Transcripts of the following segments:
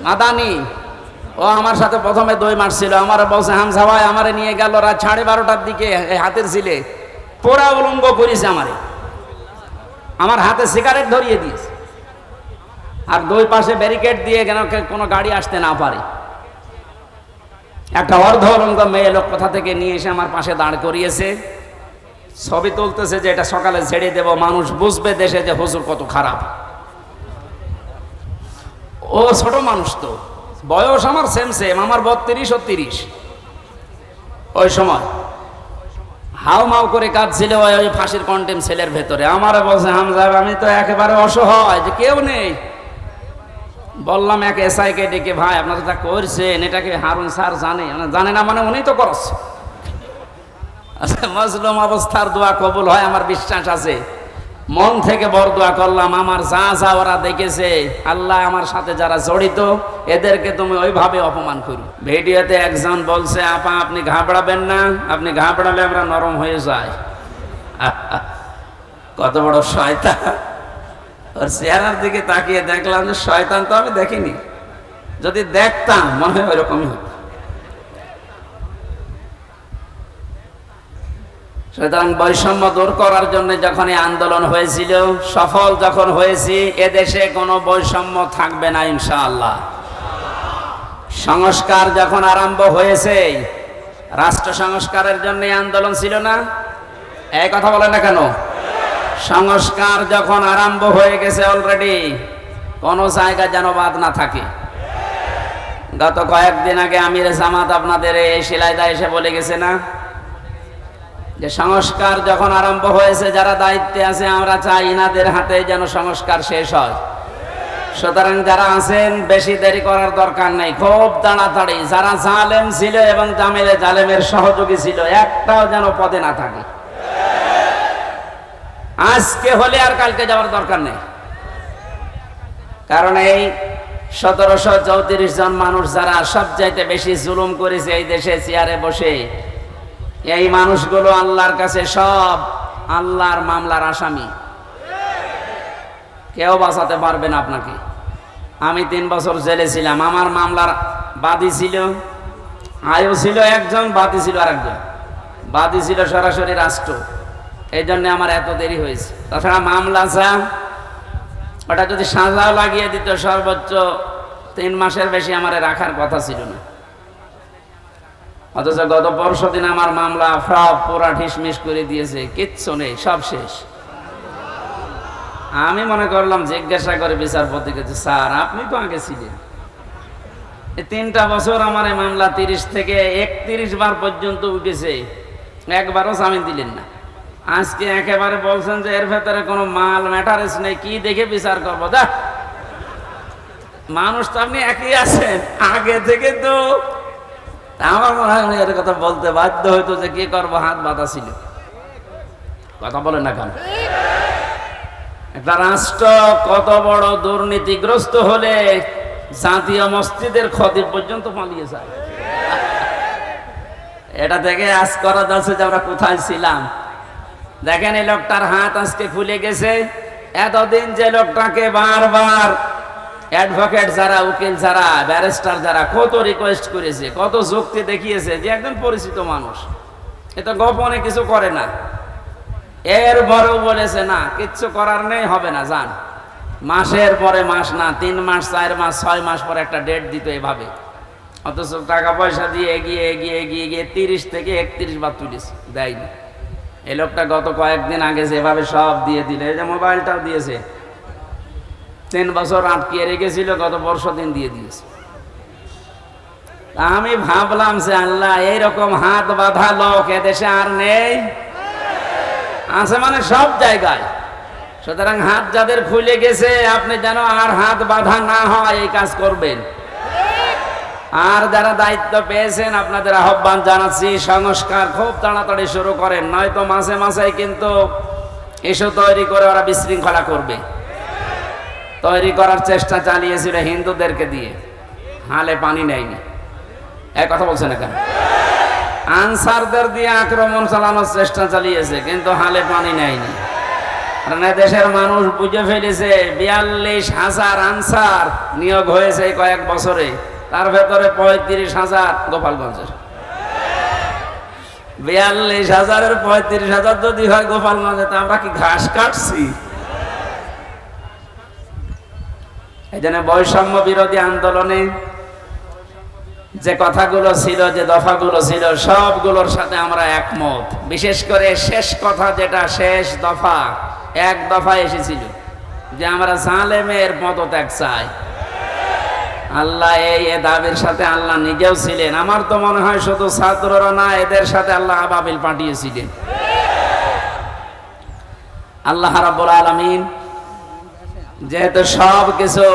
মাদানি, ও আমার সাথে প্রথমে দই মারছিল। আমার বলছে হামজা ভাই আমারে নিয়ে গেল রাত 12:30টার দিকে হাতের ছিলে পোড়া উলঙ্গ করেছে আমারে, আমার হাতে সিগারেট ধরিয়ে দিয়েছে, আর দুই পাশে ব্যারিকেড দিয়ে কেন কোনো গাড়ি আসতে না পারে। একটা অর্ধ উলঙ্গ মেয়ে লোক কোথা থেকে নিয়ে এসে আমার পাশে দাঁড় করিয়েছে, ছবি তুলতেছে যে এটা সকালে ছেড়ে দেব, মানুষ বুঝবে দেশে যে হুজুর কত খারাপ। ও ছোট মানুষ, তো বয়স আমার সেম সেম, আমার 32 ও 30। ওই সময় হাউ মাউ করে কাঁদছিল ওই ফাঁসির কন্টেম সেলের ভেতরে। আমার বলছে হামজা আমি তো একেবারে অসহায়, যে কেউ নেই। বললাম এক এসআই কে ডেকে, ভাই আপনারা যা করছেন এটাকে হারুন স্যার জানে না, মানে উনি তো করছে। মজলুম অবস্থার দোয়া কবুল হয় আমার বিশ্বাস আছে। মন থেকে বড় দোয়া করলাম, আমার যা যা ওরা দেখেছে, আল্লাহ আমার সাথে যারা জড়িত এদেরকে তুমি ওইভাবে অপমান করো। ভিডিওতে একজন বলছে, আপা আপনি ঘাবড়াবেন না, আপনি ঘাবড়ালে আমরা নরম হয়ে যাই। কত বড় শয়তান! ওর চেহারার দিকে তাকিয়ে দেখলাম যে শয়তান তো আমি দেখিনি, যদি দেখতাম মনে হয় ওইরকমই হতো। সুতরাং বৈষম্য দূর করার জন্য যখন এই আন্দোলন হয়েছিল, সফল যখন হয়েছি, এদেশে কোনো বৈষম্য থাকবে না ইনশাআল্লাহ। সংস্কার যখন আরম্ভ হয়েছে, রাষ্ট্র সংস্কারের জন্য আন্দোলন ছিল না? এই কথা বলে না কেন? সংস্কার যখন আরম্ভ হয়ে গেছে অলরেডি, কোনো জায়গা যেন বাদ না থাকে। গত কয়েকদিন আগে আমির জামাত আপনাদের এই শিলাইদা এসে বলে গেছে না যে সংস্কার যখন আরম্ভ হয়েছে, যারা দায়িত্বে আছে আমরা চাই ইনাদের হাতে যেন সংস্কার শেষ হয়। সুতরাং যারা আছেন বেশি দেরি করার দরকার নেই, খুব তাড়াতাড়ি যারা জালেম ছিল এবং জালেমের সহযোগী ছিল একটাও যেন পদে না থাকে। আজকে হলে আর কালকে যাওয়ার দরকার নেই, কারণ এই 1734 জন মানুষ যারা সবচাইতে বেশি জুলুম করেছে এই দেশে চেয়ারে বসে, এই মানুষগুলো আল্লাহর কাছে সব আল্লাহর মামলার আসামি। কেউ বাঁচাতে পারবে না আপনাকে। আমি 3 বছর জেলে ছিলাম, আমার মামলার বাদী ছিল, আয়ু ছিল একজন, বাদী ছিল আরেকজন। বাদী ছিল সরাসরি রাষ্ট্র, এই জন্য আমার এত দেরি হয়েছে। তাছাড়া মামলা যা, ওটা যদি সাজাও লাগিয়ে দিত সর্বোচ্চ 3 মাসের বেশি আমার রাখার কথা ছিল না। অথচ গত পরশুদিন আমার মামলা সব পুরা ঠিসমিস করে দিয়েছে, কিচ্ছু নেই, সব শেষ। আমি মনে করলাম জিজ্ঞাসা করে বিচারপতিকে, স্যার আপনি তো আগে ছিলেন, এই 3টা বছর আমার এই মামলা 30 থেকে 31 বার পর্যন্ত উঠেছে, একবারও জামিন দিলেন না। আজকে একেবারে বলছেন যে এর ভেতরে কোনো মাল ম্যাটারেস নেই, কি দেখে বিচার করবো? দা মানুষ তো আপনি একই আছেন আগে থেকে, তো আমার মনে হয় এর কথা বলতে বাধ্য হইতো যে কি করবো, হাত বাঁধা ছিল। কথা বলেন না কেন? একটা রাষ্ট্র কত বড় দুর্নীতিগ্রস্ত হলে জাতীয় মসজিদের খতিব পর্যন্ত পালিয়ে যায়। এটা থেকে আজ করা যাচ্ছে যে আমরা কোথায় ছিলাম। দেখেন এই লোকটার হাত আজকে খুলে গেছে। এতদিন যে লোকটাকে বারবার অ্যাডভোকেট যারা, উকিল যারা, ব্যারিস্টার যারা কত রিকোয়েস্ট করেছে, কত যুক্তি দেখিয়েছে যে একজন পরিচিত মানুষ, এ তো গোপনে কিছু করে না, এরপরেও বলেছে না কিচ্ছু করার নেই, হবে না, যান। মাসের পরে মাস না, 3 মাস 4 মাস 6 মাস পরে একটা ডেট দিত এভাবে। অথচ টাকা পয়সা দিয়ে এগিয়ে এগিয়ে এগিয়ে গিয়ে 30 থেকে 31 বার তুলেছে, দেয়নি। এই লোকটা গত কয়েকদিন আগে যেভাবে সব দিয়ে দিলে, এই যে মোবাইলটাও দিয়েছে, 3 বছর আটকিয়ে রেখেছিল, গত পরশুদিন দিয়ে দিয়েছে। আমি ভাবলাম যে আল্লাহ, এইরকম হাত বাঁধা লোক এদেশে আর নেই, আছে মানে সব জায়গায়। সুতরাং হাত যাদের খুলে গেছে, আপনি যেন আর হাত বাঁধা না হয় এই কাজ করবেন। আর যারা দায়িত্ব পেয়েছেন আপনাদের আহ্বান জানাচ্ছি, সংস্কার খুব তাড়াতাড়ি শুরু করেন, নয়তো মাসে মাসে কিন্তু ইস্যু তৈরি করে ওরা বিশৃঙ্খলা করবে। তৈরি করার চেষ্টা চালিয়েছিল হিন্দুদেরকে দিয়ে, হালে পানি নেয়নি। এক কথা বলছে না কেন? আনসারদের দিয়ে আক্রমণ চালানোর চেষ্টা চালিয়েছে, কিন্তু হালে পানি নেয়নি। কারণ দেশের মানুষ বুঝে ফেলেছে 42,000 আনসার নিয়োগ হয়েছে কয়েক বছরে, তার ভেতরে 35,000 গোপালগঞ্জের। 42,000-এর 35,000 যদি হয় গোপালগঞ্জে, তা আমরা কি ঘাস কাটছি? এই জন্য বৈষম্য বিরোধী আন্দোলনে যে কথাগুলো ছিল, যে দফাগুলো ছিল, সবগুলোর সাথে আমরা একমত। বিশেষ করে শেষ কথা, যেটা শেষ দফা, এক দফা এসেছিল যে আমরা জালেমের পদত্যাগ চাই। আল্লাহ এই দাবির সাথে আল্লাহ নিজেও ছিলেন। আমার তো মনে হয় শুধু ছাত্ররা না, এদের সাথে আল্লাহ আবাবিল পাঠিয়েছিলেন। আল্লাহ রাব্বুল আলামিন যেহেতু সব কিছু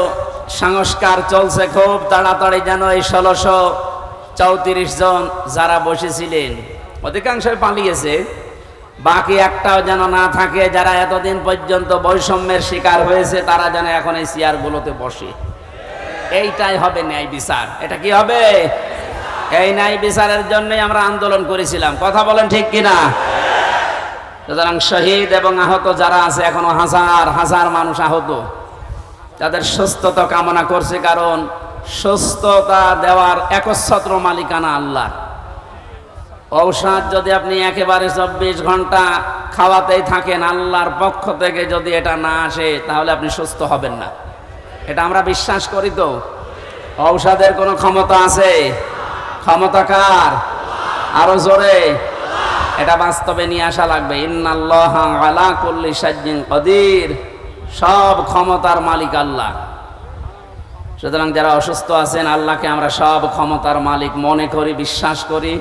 সংস্কার চলছে খুব তাড়াতাড়ি, যেন এই 1634 জন যারা বসেছিলেন অধিকাংশই পালিয়েছে, বাকি একটাও যেন না থাকে, যারা এতদিন পর্যন্ত বৈষম্যের শিকার হয়েছে, তারা যেন এখন এই চেয়ারগুলোতে বসে। এইটাই হবে ন্যায় বিচার। এটা কি হবে? এই ন্যায় বিচারের জন্যই আমরা আন্দোলন করেছিলাম। কথা বলেন ঠিক কিনা? সুতরাং শহীদ এবং আহত যারা আছে, এখনো হাজার হাজার মানুষ আহত, তাদের সুস্থতা কামনা করছে। কারণ সুস্থতা দেওয়ার একচ্ছত্র মালিকানা আল্লাহ। ঔষধ যদি আপনি একেবারে 24 ঘন্টা খাওয়াতেই থাকেন, আল্লাহর পক্ষ থেকে যদি এটা না আসে, তাহলে আপনি সুস্থ হবেন না। এটা আমরা বিশ্বাস করি। তো ঔষধের কোনো ক্ষমতা আছে? ক্ষমতা কার? আরো জোরে। এটা বাস্তবে নিয়ে আসা লাগবে। ইন্নাল্লাহা আলা কুল্লি শাইইন কাদির। সব ক্ষমতার মালিক আল্লাহ। সুতরাং যারা অসুস্থ আছেন, আল্লাহকে আমরা সব ক্ষমতার মালিক মনে করি, বিশ্বাস করি।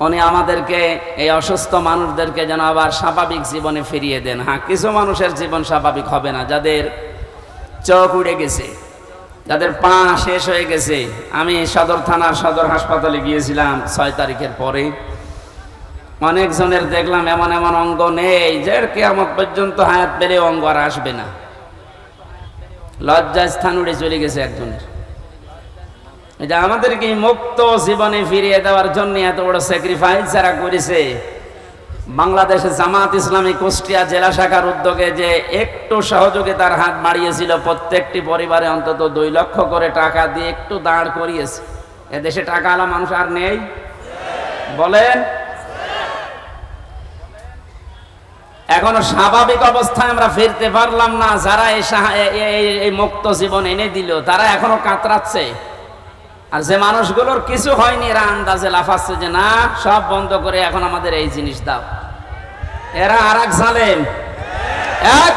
উনি আমাদেরকে, এই অসুস্থ মানুষদেরকে যেন আবার স্বাভাবিক জীবনে ফিরিয়ে দেন। হ্যাঁ, কিছু মানুষের জীবন স্বাভাবিক হবে না, যাদের চোখ উড়ে গেছে, যাদের পা শেষ হয়ে গেছে। আমি সদর থানার সদর হাসপাতালে গিয়েছিলাম 6 তারিখের পরে। অনেকজনের দেখলাম এমন এমন অঙ্গ নেই যে কিয়ামত পর্যন্ত হায়াত পেলে অঙ্গ আর আসবে না। লজ্জায় স্থান উড়ে চলে গেছে একজনের। এটা আমাদেরকে মুক্ত জীবনে ফিরিয়ে দেওয়ার জন্য এত বড় স্যাক্রিফাইস যারা করেছে। বাংলাদেশে জামাত ইসলামী কুষ্টিয়া জেলা শাখার উদ্যোগে যে একটু সহযোগিতার হাত বাড়িয়েছিল, প্রত্যেকটি পরিবারে অন্তত 2 লক্ষ করে টাকা দিয়ে একটু দাঁড় করিয়েছে। এদেশে টাকাওয়ালা মানুষ আর নেই? বলেন। এখনো স্বাভাবিক অবস্থায় আমরা ফিরতে পারলাম না। যারা এই মুক্ত জীবন এনে দিল, তারা এখনো কাতরাচ্ছে। আর যে মানুষগুলোর কিছু হয়নি, এরা আন্দাজে লাফাচ্ছে যে না, সব বন্ধ করে এখন আমাদের এই জিনিস দাও। এরা আরেক জালেম।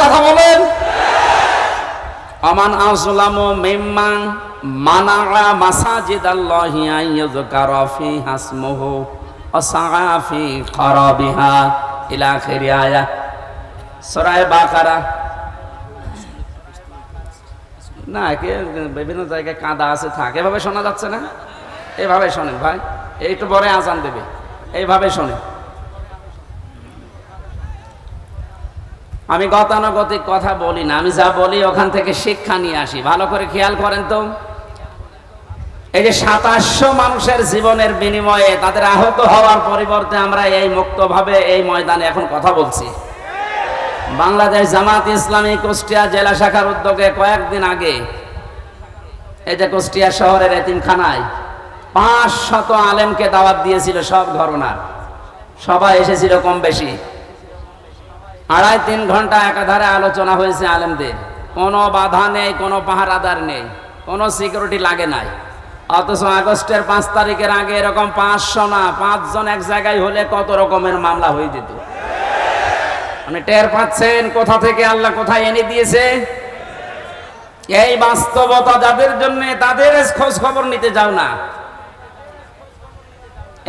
কথা বলেন। আমান আযলামু মিম্মান মানাআ মাসাজিদাল্লাহি আইয়ুযকারা ফিহা ইসমুহু ওয়া সাআ ফি খারাবিহা ইলা আখির আয়াত, সূরা বাকারা। না, বিভিন্ন জায়গায় কাদা আছে, থাক। এভাবে শোনা যাচ্ছে না? এভাবে শোনেন ভাই, একটু পরে আজান দেবে, এইভাবে শোনেন। আমি গতানুগতিক কথা বলি না, আমি যা বলি ওখান থেকে শিক্ষা নিয়ে আসি। ভালো করে খেয়াল করেন তো। এই যে 2700 মানুষের জীবনের বিনিময়ে তাদের আহত হওয়ার পরিবর্তে আমরা এই মুক্তভাবে এই ময়দানে এখন কথা বলছি। বাংলাদেশ জামাত ইসলামী কুষ্টিয়া জেলা শাখার উদ্যোগে কয়েকদিন আগে এই যে কুষ্টিয়া শহরের এতিমখানায় 500 আলেমকে দাওয়াত দিয়েছিল। সব ঘরনার সবাই এসেছিল কম বেশি। 2.5-3 ঘন্টা একাধারে আলোচনা হয়েছে আলেমদের। কোনো বাধা নেই, কোনো পাহারাদার নেই, কোনো সিকিউরিটি লাগে নাই। অথচ আগস্টের 5 তারিখের আগে এরকম 500 না, 5 জন এক জায়গায় হলে কত রকমের মামলা হয়ে যেত। আপনি টের পাচ্ছেন কোথা থেকে আল্লাহ কোথায় এনে দিয়েছে? এই বাস্তবতা যাদের জন্য, তাদের খোঁজ খবর নিতে যাও না।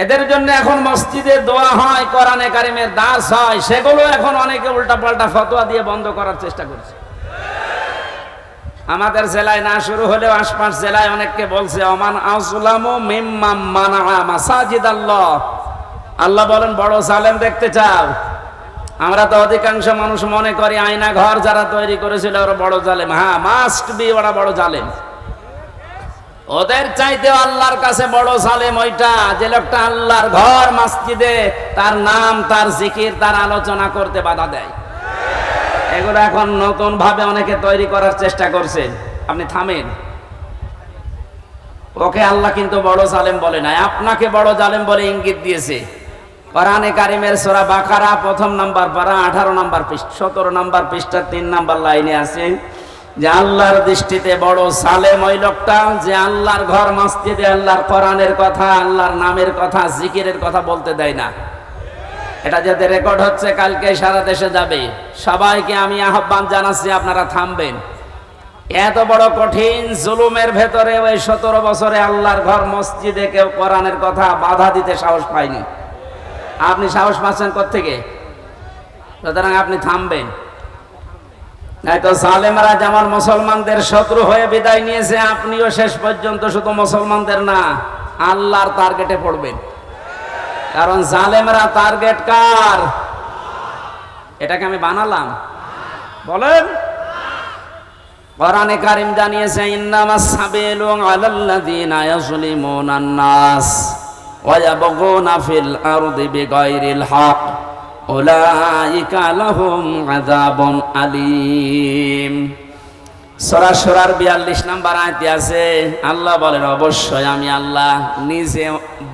এদের জন্য এখন মসজিদে দোয়া হয়, কোরআনে কারিমের দাস হয়, সেগুলো এখন অনেকে উল্টাপাল্টা ফতোয়া দিয়ে বন্ধ করার চেষ্টা করছে। আমাদের জেলায় না শুরু হলেও আশপাশ জেলায় অনেককে বলছে আমান আযলামু মিম্মান মানাআ মাসাজিদাল্লাহ। আল্লাহ বলেন, বড় জালেম দেখতে চাও? আমরা তো অধিকাংশ মানুষ মনে করি আয়না ঘর যারা তৈরি করেছিল ওরা বড় জালেম। হ্যাঁ, মাস্ট বি, ওরা বড় জালেম। ওদের চাইতে আল্লাহর কাছে বড় জালেম ওইটা, যে লোকটা আল্লাহর ঘর মসজিদে তার নাম, তার জিকির, তার আলোচনা করতে বাধা দেয়। এগুলো এখন নতুন ভাবে অনেকে তৈরি করার চেষ্টা করছেন। আপনি থামেন। ওকে আল্লাহ কিন্তু বড় জালেম বলে নাই, আপনাকে বড় জালেম বলে ইঙ্গিত দিয়েছে। কোরআনে কারিমের সূরা বাকারা প্রথম নাম্বার পারা 18 নাম্বার পৃষ্ঠা 17 নাম্বার পৃষ্ঠা 3 নাম্বার লাইনে আছে যে আল্লাহর দৃষ্টিতে বড় জালেম ওই লোকটা যে আল্লাহর ঘর মসজিদে আল্লাহর কোরআনের কথা, আল্লাহর নামের কথা, জিকিরের কথা বলতে দেয় না। এটা যাতে রেকর্ড হচ্ছে, কালকে সারা দেশে যাবে। সবাইকে আমি আহ্বান জানাচ্ছি, আপনারা থামবেন। এত বড় কঠিন জুলুমের ভেতরে ওই 17 বছরে আল্লাহর ঘর মসজিদে কেউ কোরআনের কথা বাধা দিতে সাহস পায়নি। আপনি সাহস পাচ্ছেন কোত্থেকে? সুতরাং আপনি থামবেন, নয়তো জালেমরা যেমন মুসলমানদের শত্রু হয়ে বিদায় নিয়েছে, আপনিও শেষ পর্যন্ত শুধু মুসলমানদের না আল্লাহর টার্গেটে পড়বেন। কারণ জালেমরা টার্গেট কার? এটাকে আমি বানালাম? বলেন। কোরআনে কারীম জানিয়েছে ইন্নামাস সাবিলু আলাল্লাযিনা ইয়াজলিমুনান নাস ওয়া ইয়াবগুনা ফিল আরদি বিগাইরিল হক উলাইকা লাহুম আযাবুন আলীম। সূরা সূরার 42 নম্বর আয়াতে আছে, আল্লাহ বলেন অবশ্যই আমি আল্লাহ নিজে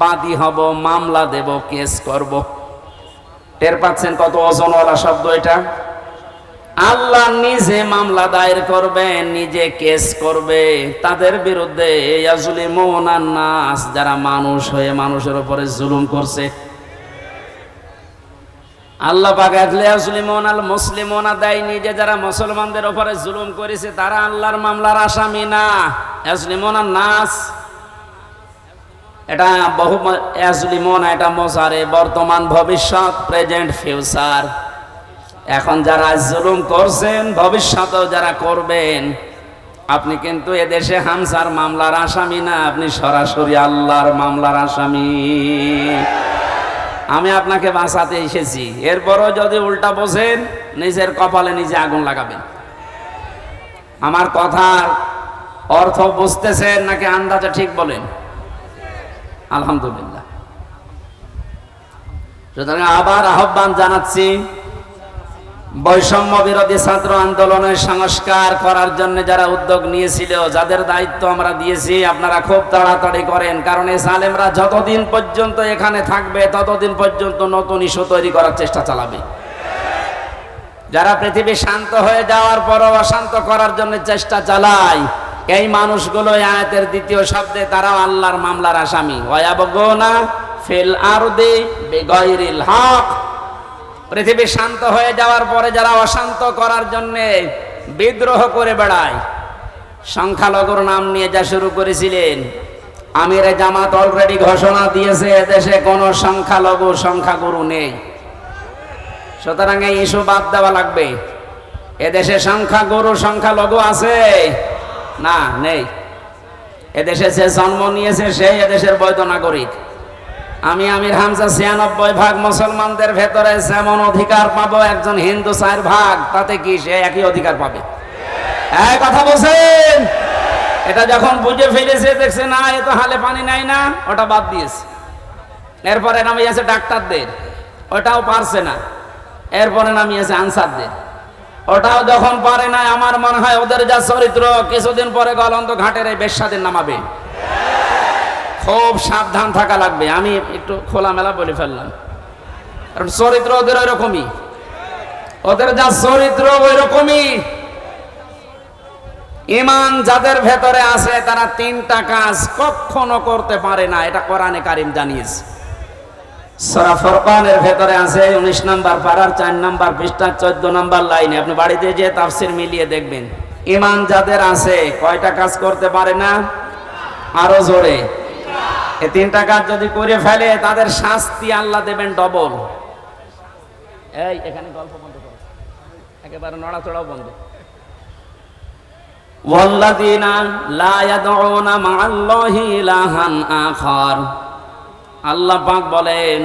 বাদী হব, মামলা দেব, কেস করব। টের পাচ্ছেন কত ওজনওয়ালা শব্দ এটা? আল্লাহ নিজে মামলা দায়ের করবে, নিজে কেস করবে তাদের বিরুদ্ধে। ইয়াজলিমুনান নাস, যারা মানুষ হয়ে মানুষের উপরে জুলুম করছে। আল্লাহ পাক ইয়াজলিমুনাল মুসলিমুনা দেয়নি যে যারা মুসলমানদের উপরে জুলুম করেছে তারা আল্লাহর মামলার আসামি না। ইয়াজলিমুনান নাস এটা বহু, ইয়াজলিমুনা এটা মুজারে, বর্তমান, ভবিষ্যৎ, প্রেজেন্ট, ফিউচার। এখন যারা জুলুম করছেন, ভবিষ্যতেও যারা করবেন, আপনি কিন্তু এদেশে হামসার মামলার আসামি না, আপনি সরাসরি আল্লাহর মামলার আসামি। আমি আপনাকে বাঁচাতে এসেছি, এরপরও যদি উল্টা বোঝেন নিজের কপালে নিজে আগুন লাগাবেন। আমার কথার অর্থ বুঝতেছেন নাকি আন্দাজে ঠিক বলেন? আলহামদুলিল্লাহ। সুতরাং আবার আহ্বান জানাচ্ছি, বৈষম্য বিরোধী ছাত্র আন্দোলনের সংস্কার করার জন্য যারা উদ্যোগ নিয়েছিল, যাদের দায়িত্ব আমরা দিয়েছি, আপনারা খুব তাড়াতাড়ি করেন। কারণ এই জালেমরা যতদিন পর্যন্ত এখানে থাকবে ততদিন পর্যন্ত নতুন ইস্যু তৈরি করার চেষ্টা চালাবে। যারা পৃথিবী শান্ত হয়ে যাওয়ার পরও অশান্ত করার জন্য চেষ্টা চালায়, এই মানুষগুলো আয়াতের দ্বিতীয় শব্দে তারাও আল্লাহর মামলার আসামি। ওয়ায়াবগুনা ফিল আরদি বিগাইরিল হক, পৃথিবী শান্ত হয়ে যাওয়ার পরে যারা অশান্ত করার জন্য বিদ্রোহ করে বেড়ায়। সংখ্যালঘুর নাম নিয়ে যা শুরু করেছিলেন, আমিরে জামাত অলরেডি ঘোষণা দিয়েছে এদেশে কোনো সংখ্যালঘু সংখ্যাগুরু নেই। সুতরাং এই ইস্যু বাদ দেওয়া লাগবে। এদেশে সংখ্যাগুরু সংখ্যালঘু আছে না? নেই। এদেশে যে জন্ম নিয়েছে সেই এদেশের বৈধ নাগরিক। আমি আমির হামজা 96% মুসলমানদের ভেতরে যেমন অধিকার পাবো একজন হিন্দু 4%, তাতে কি সে একই অধিকার পাবে? এই কথা বলছেন? এটা যখন বুঝে ফেলেছে, দেখছে না এ তো হালে পানি নাই না, ওটা বাদ দিয়েছে। এরপরে নামিয়েছে ডাক্তারদের, ওটাও পারছে না। এরপরে নামিয়েছে আনসারদের, ওটাও যখন পারে না, আমার মনে হয় ওদের যা চরিত্র, কিছুদিন পরে গলন্দ ঘাটের এই বেশ্যাদের নামাবে। খুব সাবধান থাকা লাগবে। আমি একটু খোলামেলা বলে ফেললাম, কারণ চরিত্র ওদের ওই রকমই, ওদের যা চরিত্র ওই রকমই। ঈমান যাদের ভেতরে আছে তারা 3টা কাজ কখনো করতে পারে না, এটা কোরআনে কারীম জানিয়েছে। সূরা ফুরকানের ভেতরে আছে 19 নম্বর পারার 4 নম্বর পৃষ্ঠা 14 নম্বর লাইনে। আপনি বাড়িতে যে তাফসীর মিলিয়ে দেখবেন, ঈমান যাদের আছে কয়টা কাজ করতে পারে না? আরো জোরে। এই 3টা কাজ যদি করে ফেলে তাদের শাস্তি আল্লাহ দেবেন ডবল। এই এখানে গল্প বন্ধ করো, একেবারে নড়াচড়াও বন্ধ। ওয়াল্লাযীনা লা ইয়াদউনা মা'আল্লাহি ইলাহান আখার, আল্লাহ পাক বলেন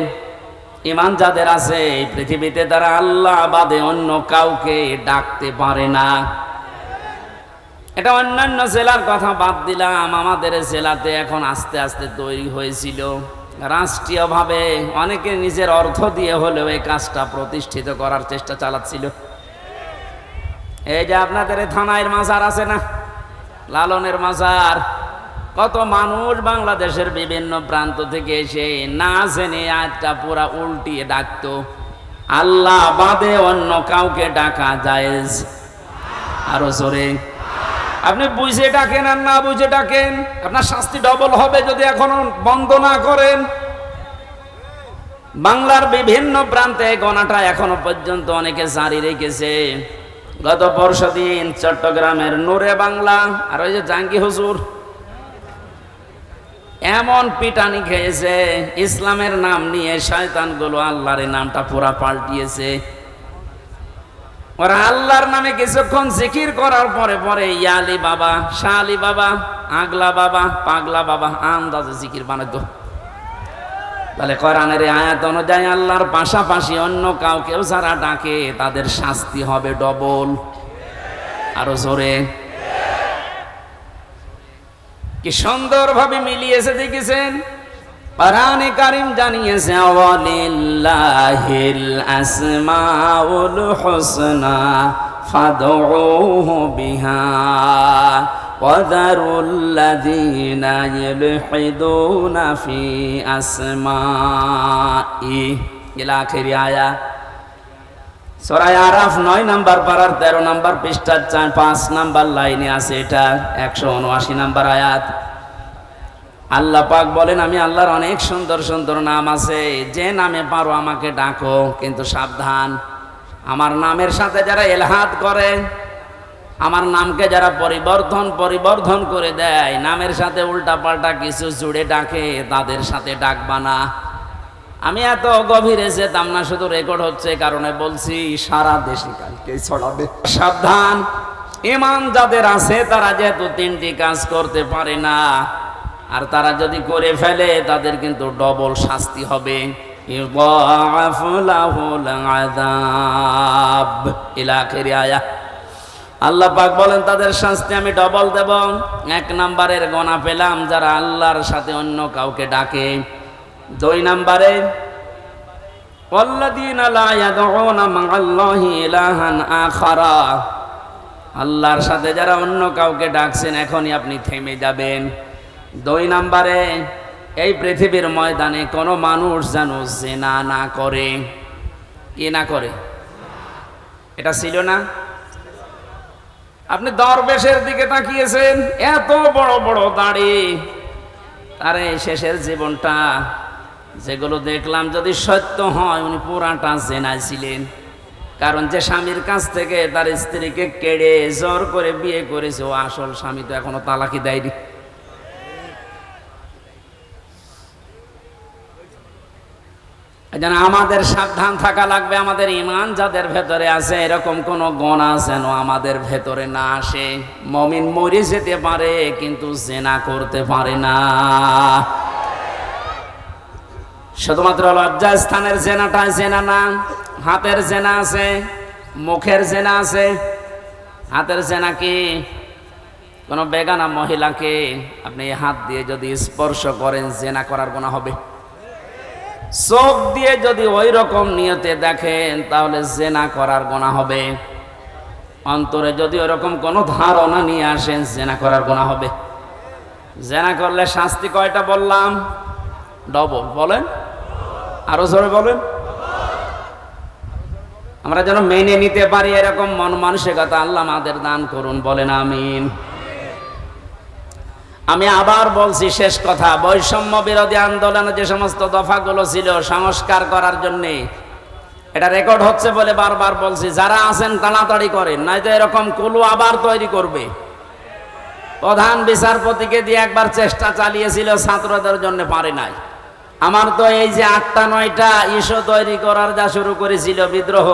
ঈমান যাদের আছে এই পৃথিবীতে তারা আল্লাহ বাদে অন্য কাউকে ডাকতে পারে না। এটা অন্যান্য জেলার কথা বাদ দিলাম, আমাদের জেলাতে এখন আস্তে আস্তে তৈরি হয়েছিল রাষ্ট্রীয়ভাবে, অনেকে নিজের অর্থ দিয়ে হলেও এই কাজটা প্রতিষ্ঠিত করার চেষ্টা চালাচ্ছিল। এই যে আপনাদের থানায় মাজার আছে না, লালনের মাজার, কত মানুষ বাংলাদেশের বিভিন্ন প্রান্ত থেকে এসে না জেনে আয়াতটা পুরা উল্টিয়ে ডাকতো, আল্লাহ বাদে অন্য কাউকে ডাকা জায়েজ। আরো জোরে। আপনি বুঝে ডাকেন আর না বুঝে ডাকেন, আপনার শাস্তি ডবল হবে যদি এখনো বন্ধ না করেন। বাংলার বিভিন্ন প্রান্তে গণাটা এখনো পর্যন্ত অনেকে জারি রেখেছে। গত পরশুদিন চট্টগ্রামের নূরে বাংলা আর ওই যে জাঙ্গি হুজুর এমন পিটানি খেয়েছে, ইসলামের নাম নিয়ে শয়তানগুলো আল্লাহর নামটা পুরা পাল্টিয়েছে। ওরা আল্লাহর নামে কিছুক্ষণ জিকির করার পরে পরে ইয়ালি বাবা, শাহ আলী বাবা, আগলা বাবা, পাগলা বাবা আন্দাজে জিকির বানাতো। তাহলে কোরআনের আয়াত অনুযায়ী আল্লাহর পাশাপাশি অন্য কাউকেও যারা ডাকে তাদের শাস্তি হবে ডবল। আরো জোরে। কি সুন্দরভাবে মিলিয়েছে দেখেছেন। কোরআনে কারীম জানিয়েছে ওয়ালিল্লাহিল আসমাউল হুসনা ফাদউহু বিহা ওয়াযারুল্লাযীনা ইলহিদুনা ফি আসমাই ইলা আখির আয়াত। সূরা আরাফ 9 নম্বর পারার 13 নম্বর পৃষ্ঠার 5 নম্বর লাইনে আছে, এটা 179 নম্বর আয়াত। আল্লাহ পাক বলেন, আমি আল্লাহর অনেক সুন্দর সুন্দর নাম আছে, যে নামে পারো আমাকে ডাকো, কিন্তু সাবধান, আমার নামের সাথে যারা এলহাদ করে, আমার নামকে যারা পরিবর্ধন করে দেয়, নামের সাথে উল্টা পাল্টা কিছু জুড়ে ডাকে, তাদের সাথে ডাকবা না। আমি এত গভীরে যেতাম না, শুধু রেকর্ড হচ্ছে কারণে বলছি, সারা দেশে কালকে ছড়াবে। সাবধান, ঈমান যাদের আছে তারা যেহেতু 3টি কাজ করতে পারে না, আর তারা যদি করে ফেলে তাদের কিন্তু ডবল শাস্তি হবে। ইউদাআফু লাহুল আযাব ইলা আখির আয়াত। আল্লাহ পাক বলেন তাদের শাস্তি আমি ডবল দেব। 1 নম্বরের গোনা পেলাম যারা আল্লাহর সাথে অন্য কাউকে ডাকে। 2 নম্বরে ওয়াল্লাযীনা লা ইয়াদউনা মা'আল্লাহি ইলাহান আখারা, আল্লাহর সাথে যারা অন্য কাউকে ডাকছেন এখনই আপনি থেমে যাবেন। 2 নম্বরে এই পৃথিবীর ময়দানে কোনো মানুষ যেন জিনা না করে। কি না করে? এটা ছিল না? আপনি দরবেশের দিকে তাকিয়েছেন, এত বড় বড় দাড়ি, আরে শেষের জীবনটা যেগুলো দেখলাম যদি সত্য হয় উনি পুরাটা জেনায় ছিলেন। কারণ যে স্বামীর কাছ থেকে তার স্ত্রীকে কেড়ে জোর করে বিয়ে করেছে, ও আসল স্বামী তো এখনো তালাকি দেয়নি। যেন আমাদের সাবধান থাকা লাগবে, আমাদের ঈমান যাদের ভেতরে আছে এরকম কোন গুনাহ যেন আমাদের ভেতরে না আসে। মুমিন মরে যেতে পারে কিন্তু জিনা করতে পারে না। শুধুমাত্র লজ্জাস্থানের জেনাটা জেনা না, হাতের জেনা আছে, মুখের জেনা আছে। হাতের জেনা কি? কোন বেগানা মহিলাকে আপনি হাত দিয়ে যদি স্পর্শ করেন জেনা করার গুনাহ হবে। চোখ দিয়ে যদি ওই রকম নিয়তে দেখেন তাহলে জেনা করার গুনাহ হবে। অন্তরে যদি ওরকম কোনো ধারণা নিয়ে আসেন জেনা করার গুনাহ হবে। জেনা করলে শাস্তি কয়টা বললাম? ডবল। বলেন, আরো জোরে বলেন। আমরা যেন মেনে নিতে পারি এরকম মন মানসিকতা আল্লাহ আমাদের দান করুন, বলেন আমিন। আমি আবার বলছি, শেষ কথা, বৈষম্য বিরোধী আন্দোলনে যে সমস্ত দফাগুলো ছিল সংস্কার করার জন্য, এটা রেকর্ড হচ্ছে বলে বারবার বলছি, যারা আছেন তাড়াতাড়ি করেন, নয়তো এরকম কুলু আবার তৈরি করবে। প্রধান বিচারপতিকে দিয়ে একবার চেষ্টা চালিয়েছিল, ছাত্রদের জন্য পারে নাই। আমার তো এই যে 8টা 9টা ইস্যু তৈরি করার যা শুরু করেছিল বিদ্রোহ,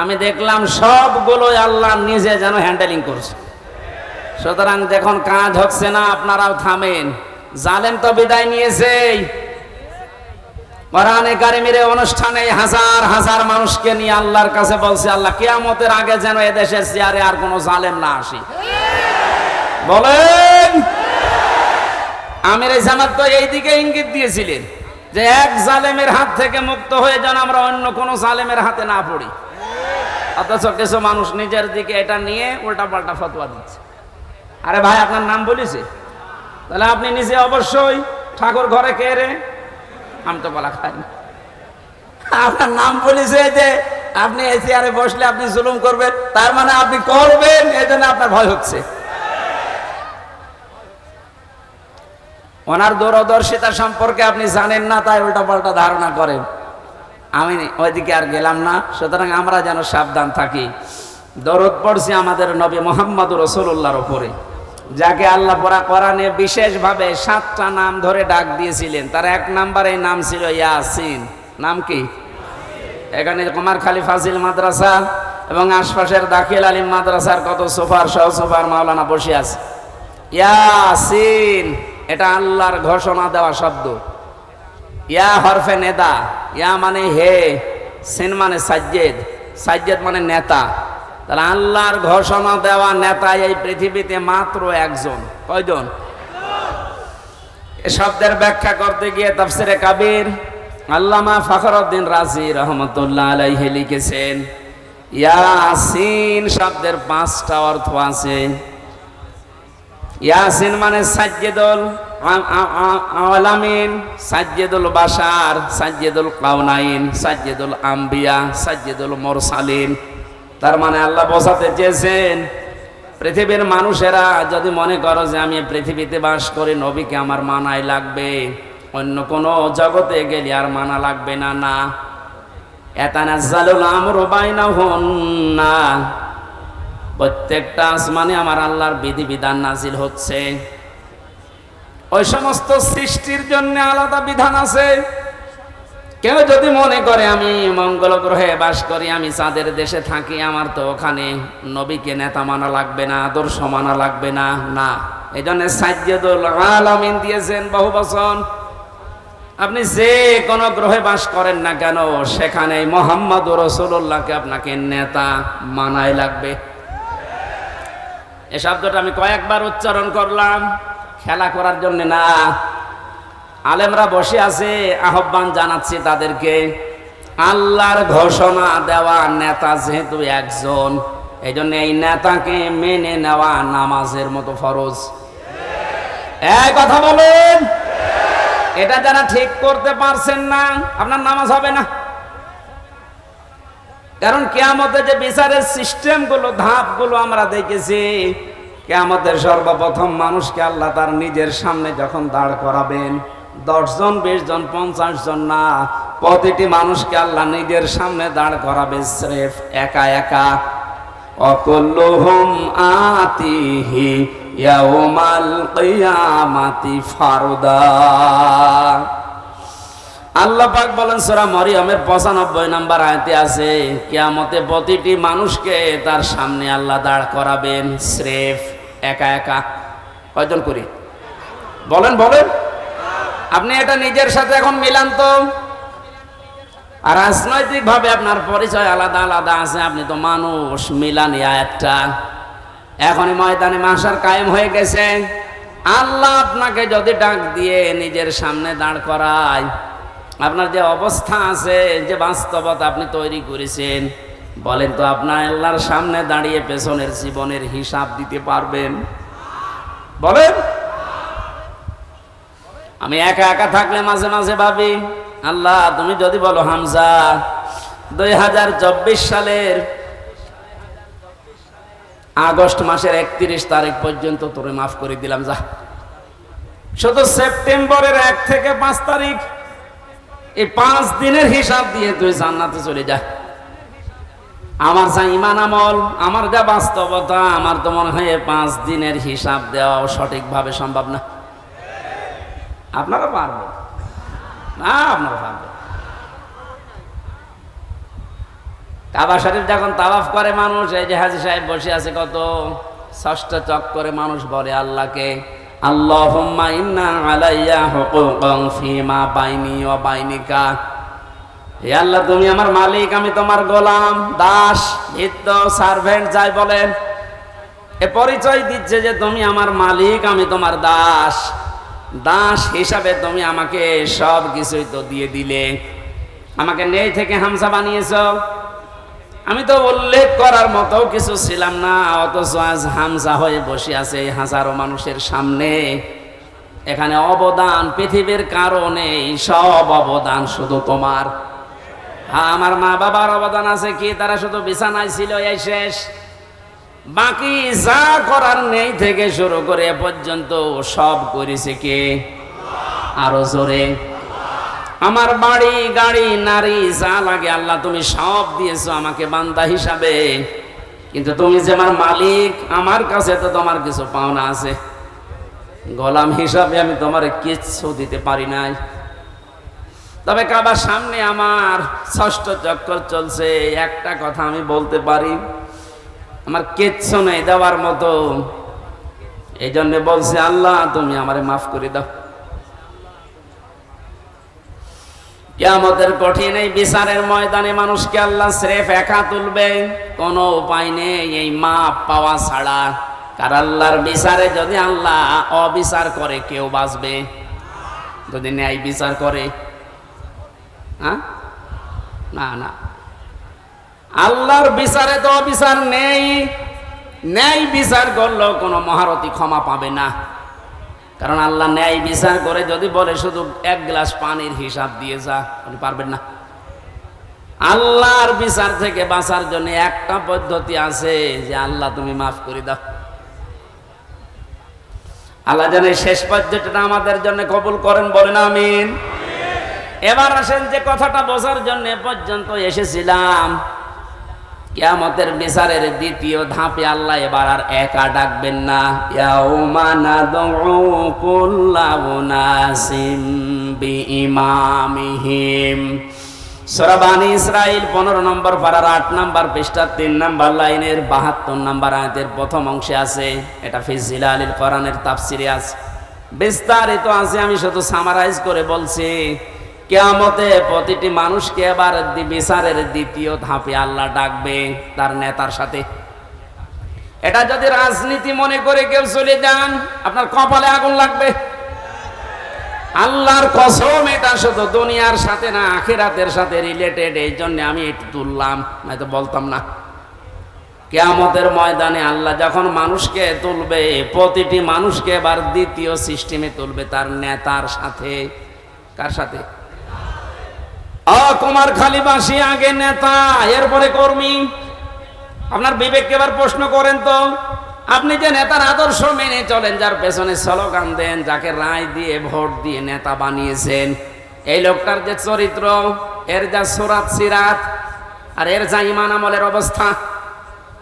আমি দেখলাম সবগুলোই আল্লাহ নিজে যেন হ্যান্ডেলিং করছে। সুতরাং যখন কাজ হচ্ছে না আপনারাও থামেন। জালেম তো বিদায় নিয়েছে। কোরআনে কারিমের অনুষ্ঠানে হাজার হাজার মানুষকে নিয়ে আল্লাহর কাছে বলছে, আল্লাহ কিয়ামতের আগে যেন এদেশের চেয়ারে আর কোনো জালেম না আসে। বলেন, আমির জামাত তো এই দিকে ইঙ্গিত দিয়েছিলেন যে এক জালেমের হাত থেকে মুক্ত হয়ে যেন আমরা অন্য কোনো জালেমের হাতে না পড়ি। অথচ কিছু মানুষ নিজের দিকে এটা নিয়ে উল্টা পাল্টা ফতোয়া দিচ্ছে। আরে ভাই, আপনার নাম বলেছে, তাহলে আপনি নিজে অবশ্যই ঠাকুর ঘরে কে রে, আমি তো বলা খাই না। আপনার নাম বলেছে যে আপনি এই চেয়ারে বসলে আপনি জুলুম করবেন, তার মানে আপনি করবেন, এই জন্য আপনার ভয় হচ্ছে। ওনার দূরদর্শিতা সম্পর্কে আপনি জানেন না, তাই উল্টা পাল্টা ধারণা করেন। আমি ওইদিকে আর গেলাম না। সুতরাং আমরা যেন সাবধান থাকি। দরুদ পড়ছি আমাদের নবী মুহাম্মদ রাসূলুল্লাহর উপরে, যাকে আল্লাহ কোরআনে বিশেষভাবে 7টা নাম ধরে ডাক দিয়েছিলেন। তার 1 নম্বরে নাম ছিল ইয়াসিন। নাম কি? এখানে কুমারখালী ফাজিল মাদ্রাসা এবং আশপাশের দাখিল আলিম মাদ্রাসার কত সুপার সহ সুপার মাওলানা বসে আছে। ইয়াসিন এটা আল্লাহর ঘোষণা দেওয়া শব্দ। ইয়া হরফে নেদা, ইয়া মানে হে, সিন মানে সাজ্জেদ, সাজ্জেদ মানে নেতা। তাহলে আল্লাহর ঘোষণা দেওয়া নেতা এই পৃথিবীতে মাত্র একজন। কয়জন? এ শব্দের ব্যাখ্যা করতে গিয়ে তাফসিরে কাবীর আল্লামা ফখরুদ্দিন রাজি রহমতুল্লাহ আলাইহি লিখেছেন, ইয়াসিন শব্দের 5টা অর্থ আছে। ইয়াসিন মানে সাজ্জেদুল আলামিন, সাজ্জেদুল বাশার, সাজ্জেদুল কাউনাইন, সাজ্জেদুল আম্বিয়া, সাজ্জেদুল মুরসালিন। তার মানে আল্লাহ বোঝাতে চেয়েছেন, পৃথিবীর মানুষেরা যদি মনে করো যে আমি পৃথিবীতে বাস করি, নবীকে আমার মানাই লাগবে, অন্য কোনো জগতে গেলে আর মানা লাগবে না। না, ইয়াতানাজ্জালুল আমরু বাইনাহুন্না, প্রত্যেকটা আসমানে আমার আল্লাহর বিধিবিধান নাজিল হচ্ছে। ওই সমস্ত সৃষ্টির জন্য আলাদা বিধান আছে। কেউ যদি মনে করে আমি মঙ্গল গ্রহে বাস করি, আমি চাঁদের দেশে থাকি, আমার তো ওখানে নবীকে নেতা মানা লাগবে না, আদর্শ মানা লাগবে না। না, এই জন্য সাজ্জেদুল আলামিন দিয়েছেন বহু বচন। আপনি যে কোনো গ্রহে বাস করেন না কেন, সেখানে মুহাম্মদুর রাসূলুল্লাহকে আপনাকে নেতা মানাই লাগবে। এই শব্দটা আমি কয়েকবার উচ্চারণ করলাম, খেলা করার জন্য না। আলেমরা বসে আছে, আহ্বান জানাচ্ছি তাদেরকে, আল্লাহর ঘোষণা দেওয়া নেতা যেহেতু একজন, এই জন্য এই নেতাকে মেনে নেওয়া নামাজের মতো ফরজ। এই কথা বলেন, এটা যারা ঠিক করতে পারছেন না, আপনার নামাজ হবে না। কারণ কিয়ামতে যে বিচারের সিস্টেমগুলো, ধাপগুলো আমরা দেখেছি, কিয়ামতের সর্বপ্রথম মানুষকে আল্লাহ তার নিজের সামনে যখন দাঁড় করাবেন, 10 জন 20 জন 50 জন না, প্রতিটি মানুষকে আল্লাহ নিজের সামনে দাঁড় করাবে স্রেফ একা একা। অকুল্লুহুম আতিহি ইয়াউমাল কিয়ামাতি ফারদা। আল্লাহ পাক বলেন সূরা মরিয়মের 95 নম্বর আয়াতে আছে, কিয়ামতে প্রতিটি মানুষকে তার সামনে আল্লাহ দাঁড় করাবেন স্রেফ একা একা। কয়জন করি? বলেন বলেন। আপনি এটা নিজের সাথে এখন মিলান তো। আর রাজনৈতিক ভাবে আপনার পরিচয় আলাদা আলাদা আছে, আপনি তো মানুষ, মিলান এই আয়াতটা। এখনই ময়দানে মাশার কায়েম হয়ে গেছে। আল্লাহ আপনাকে যদি ডাক দিয়ে নিজের সামনে দাঁড় করায়, আপনার যে অবস্থা আছে, যে বাস্তবতা আপনি তৈরি করেছেন, বলেন তো আপনার আল্লাহর সামনে দাঁড়িয়ে পেছনের জীবনের হিসাব দিতে পারবেন? বলেন। আমি একা একা থাকলে মাঝে মাঝে ভাবি, আল্লাহ তুমি যদি বলো হামজা 2024 সালের আগস্ট মাসের 31 তারিখ পর্যন্ত তোরে মাফ করে দিলাম, যা। শুধু সেপ্টেম্বরের 1 থেকে 5 তারিখ, এই 5 দিনের হিসাব দিয়ে তুই জান্নাতে চলে যা। আমার যা ইমান আমল, আমার যা বাস্তবতা, আমার তো মনে হয় 5 দিনের হিসাব দেওয়া সঠিকভাবে সম্ভব না। আপনারা পারবেন না? আপনারা পারবেন। কাবা শরীফ যখন তাওয়াফ করে মানুষ, এই যে হাজী সাহেব বসে আছে, কত 6টা চক্করে মানুষ বলে আল্লাহকে, আল্লাহুম্মা ইন্না আলাইয়া হুকুকান ফিমা বাইনি ওয়া বাইনিকা। হে আল্লাহ, তুমি আমার মালিক, আমি তোমার গোলাম, দাস, ভৃত্য, সার্ভেন্ট যাই বলেন, এ পরিচয় দিচ্ছে যে তুমি আমার মালিক, আমি তোমার দাস। দাস হিসাবে তুমি আমাকে সব কিছুই তো দিয়ে দিলে। আমাকে নেই থেকে হামজা বানিয়েছ, আমি তো উল্লেখ করার মতো কিছু ছিলাম না, অথচ আজ হামজা হয়ে বসে আছে হাজারো মানুষের সামনে। এখানে অবদান পৃথিবীর কারণে, সব অবদান শুধু তোমার। হ্যাঁ, আমার মা বাবার অবদান আছে কি? তারা শুধু বিছানায় ছিল, এই শেষ। বাকি যা করার নেই থেকে শুরু করে এ পর্যন্ত সব করেছে কে? আরো জোরে। আমার বাড়ি গাড়ি নারী যা লাগে আল্লাহ তুমি সব দিয়েছো আমাকে বান্দা হিসাবে, কিন্তু তুমি যে আমার মালিক, আমার কাছে তো তোমার কিছু পাওনা আছে। গোলাম হিসাবে আমি তোমার কিচ্ছু দিতে পারি নাই। তবে কাবার সামনে আমার 6টা চক্কর চলছে, একটা কথা আমি বলতে পারি, আমার কিচ্ছু নেই দেওয়ার মতো। এই জন্য বলছে আল্লাহ তুমি আমারে মাফ করে দাও। কিয়ামতের কঠিন এই বিচারের ময়দানে মানুষকে আল্লাহ স্রেফ একা তুলবে, কোনো উপায় নেই এই মাপ পাওয়া ছাড়া। কার আল্লাহর বিচারে যদি আল্লাহ অবিচার করে কেউ বাঁচবে? যদি ন্যায় বিচার করে? হ্যাঁ, না না, আল্লাহর বিচারে তো অবিচার নেই। ন্যায় বিচার করলেও কোনো মহারথী ক্ষমা পাবে না, কারণ আল্লাহ ন্যায় বিচার করে যদি বলে শুধু 1 গ্লাস পানির হিসাব দিয়ে যা, আপনি পারবেন না। আল্লাহর বিচার থেকে বাঁচার জন্য একটা পদ্ধতি আছে, যে আল্লাহ তুমি মাফ করে দাও। আল্লাহ যেন শেষ পর্যন্তটা আমাদের জন্য কবুল করেন, বলেন আমিন। এবার আসেন যে কথাটা বোঝার জন্য পর্যন্ত এসেছিলাম, কিয়ামতের বিচারের দ্বিতীয় ধাপে আল্লাহ এবার আর একা ডাকবেন না। ইয়াউমা নাদউ কুল্লা উনাসিম বিইমামিহিম। সূরা বানী ইসরাঈল 15 নম্বর পারার 8 নম্বর পৃষ্ঠা 3 নম্বর লাইনের 72 নম্বর আয়াতের প্রথম অংশে আছে। এটা ফি জিলালিল কোরআনের তাফসিরে আছে, বিস্তারিত আছে। আমি শুধু সামারাইজ করে বলছি। কিয়ামতে প্রতিটি মানুষকে এবার বিচারের দ্বিতীয় ধাপে আল্লাহ ডাকবে তার নেতার সাথে। এটা যদি রাজনীতি মনে করে কেউ চলে যান, আপনার কপালে আগুন লাগবে। আল্লাহর কসম, এটা শুধু দুনিয়ার সাথে না, আখিরাতের সাথে রিলেটেড। এই জন্য আমি একটু তুললাম, নয়তো বলতাম না। কিয়ামতের ময়দানে আল্লাহ যখন মানুষকে তুলবে, প্রতিটি মানুষকে এবার দ্বিতীয় সিস্টেমে তুলবে তার নেতার সাথে। কার সাথে? কুমারখালীবাসী আগে নেতা, এরপরে কর্মী। আপনার বিবেককে এবার প্রশ্ন করেন তো, আপনি যে নেতার আদর্শ মেনে চলেন, যার পেছনে স্লোগান দেন, যাকে রায় দিয়ে ভোট দিয়ে নেতা বানিয়েছেন, এই লোকটার যে চরিত্র, এর যা সুরাত সিরাত, আর এর যা ঈমান আমলের অবস্থা,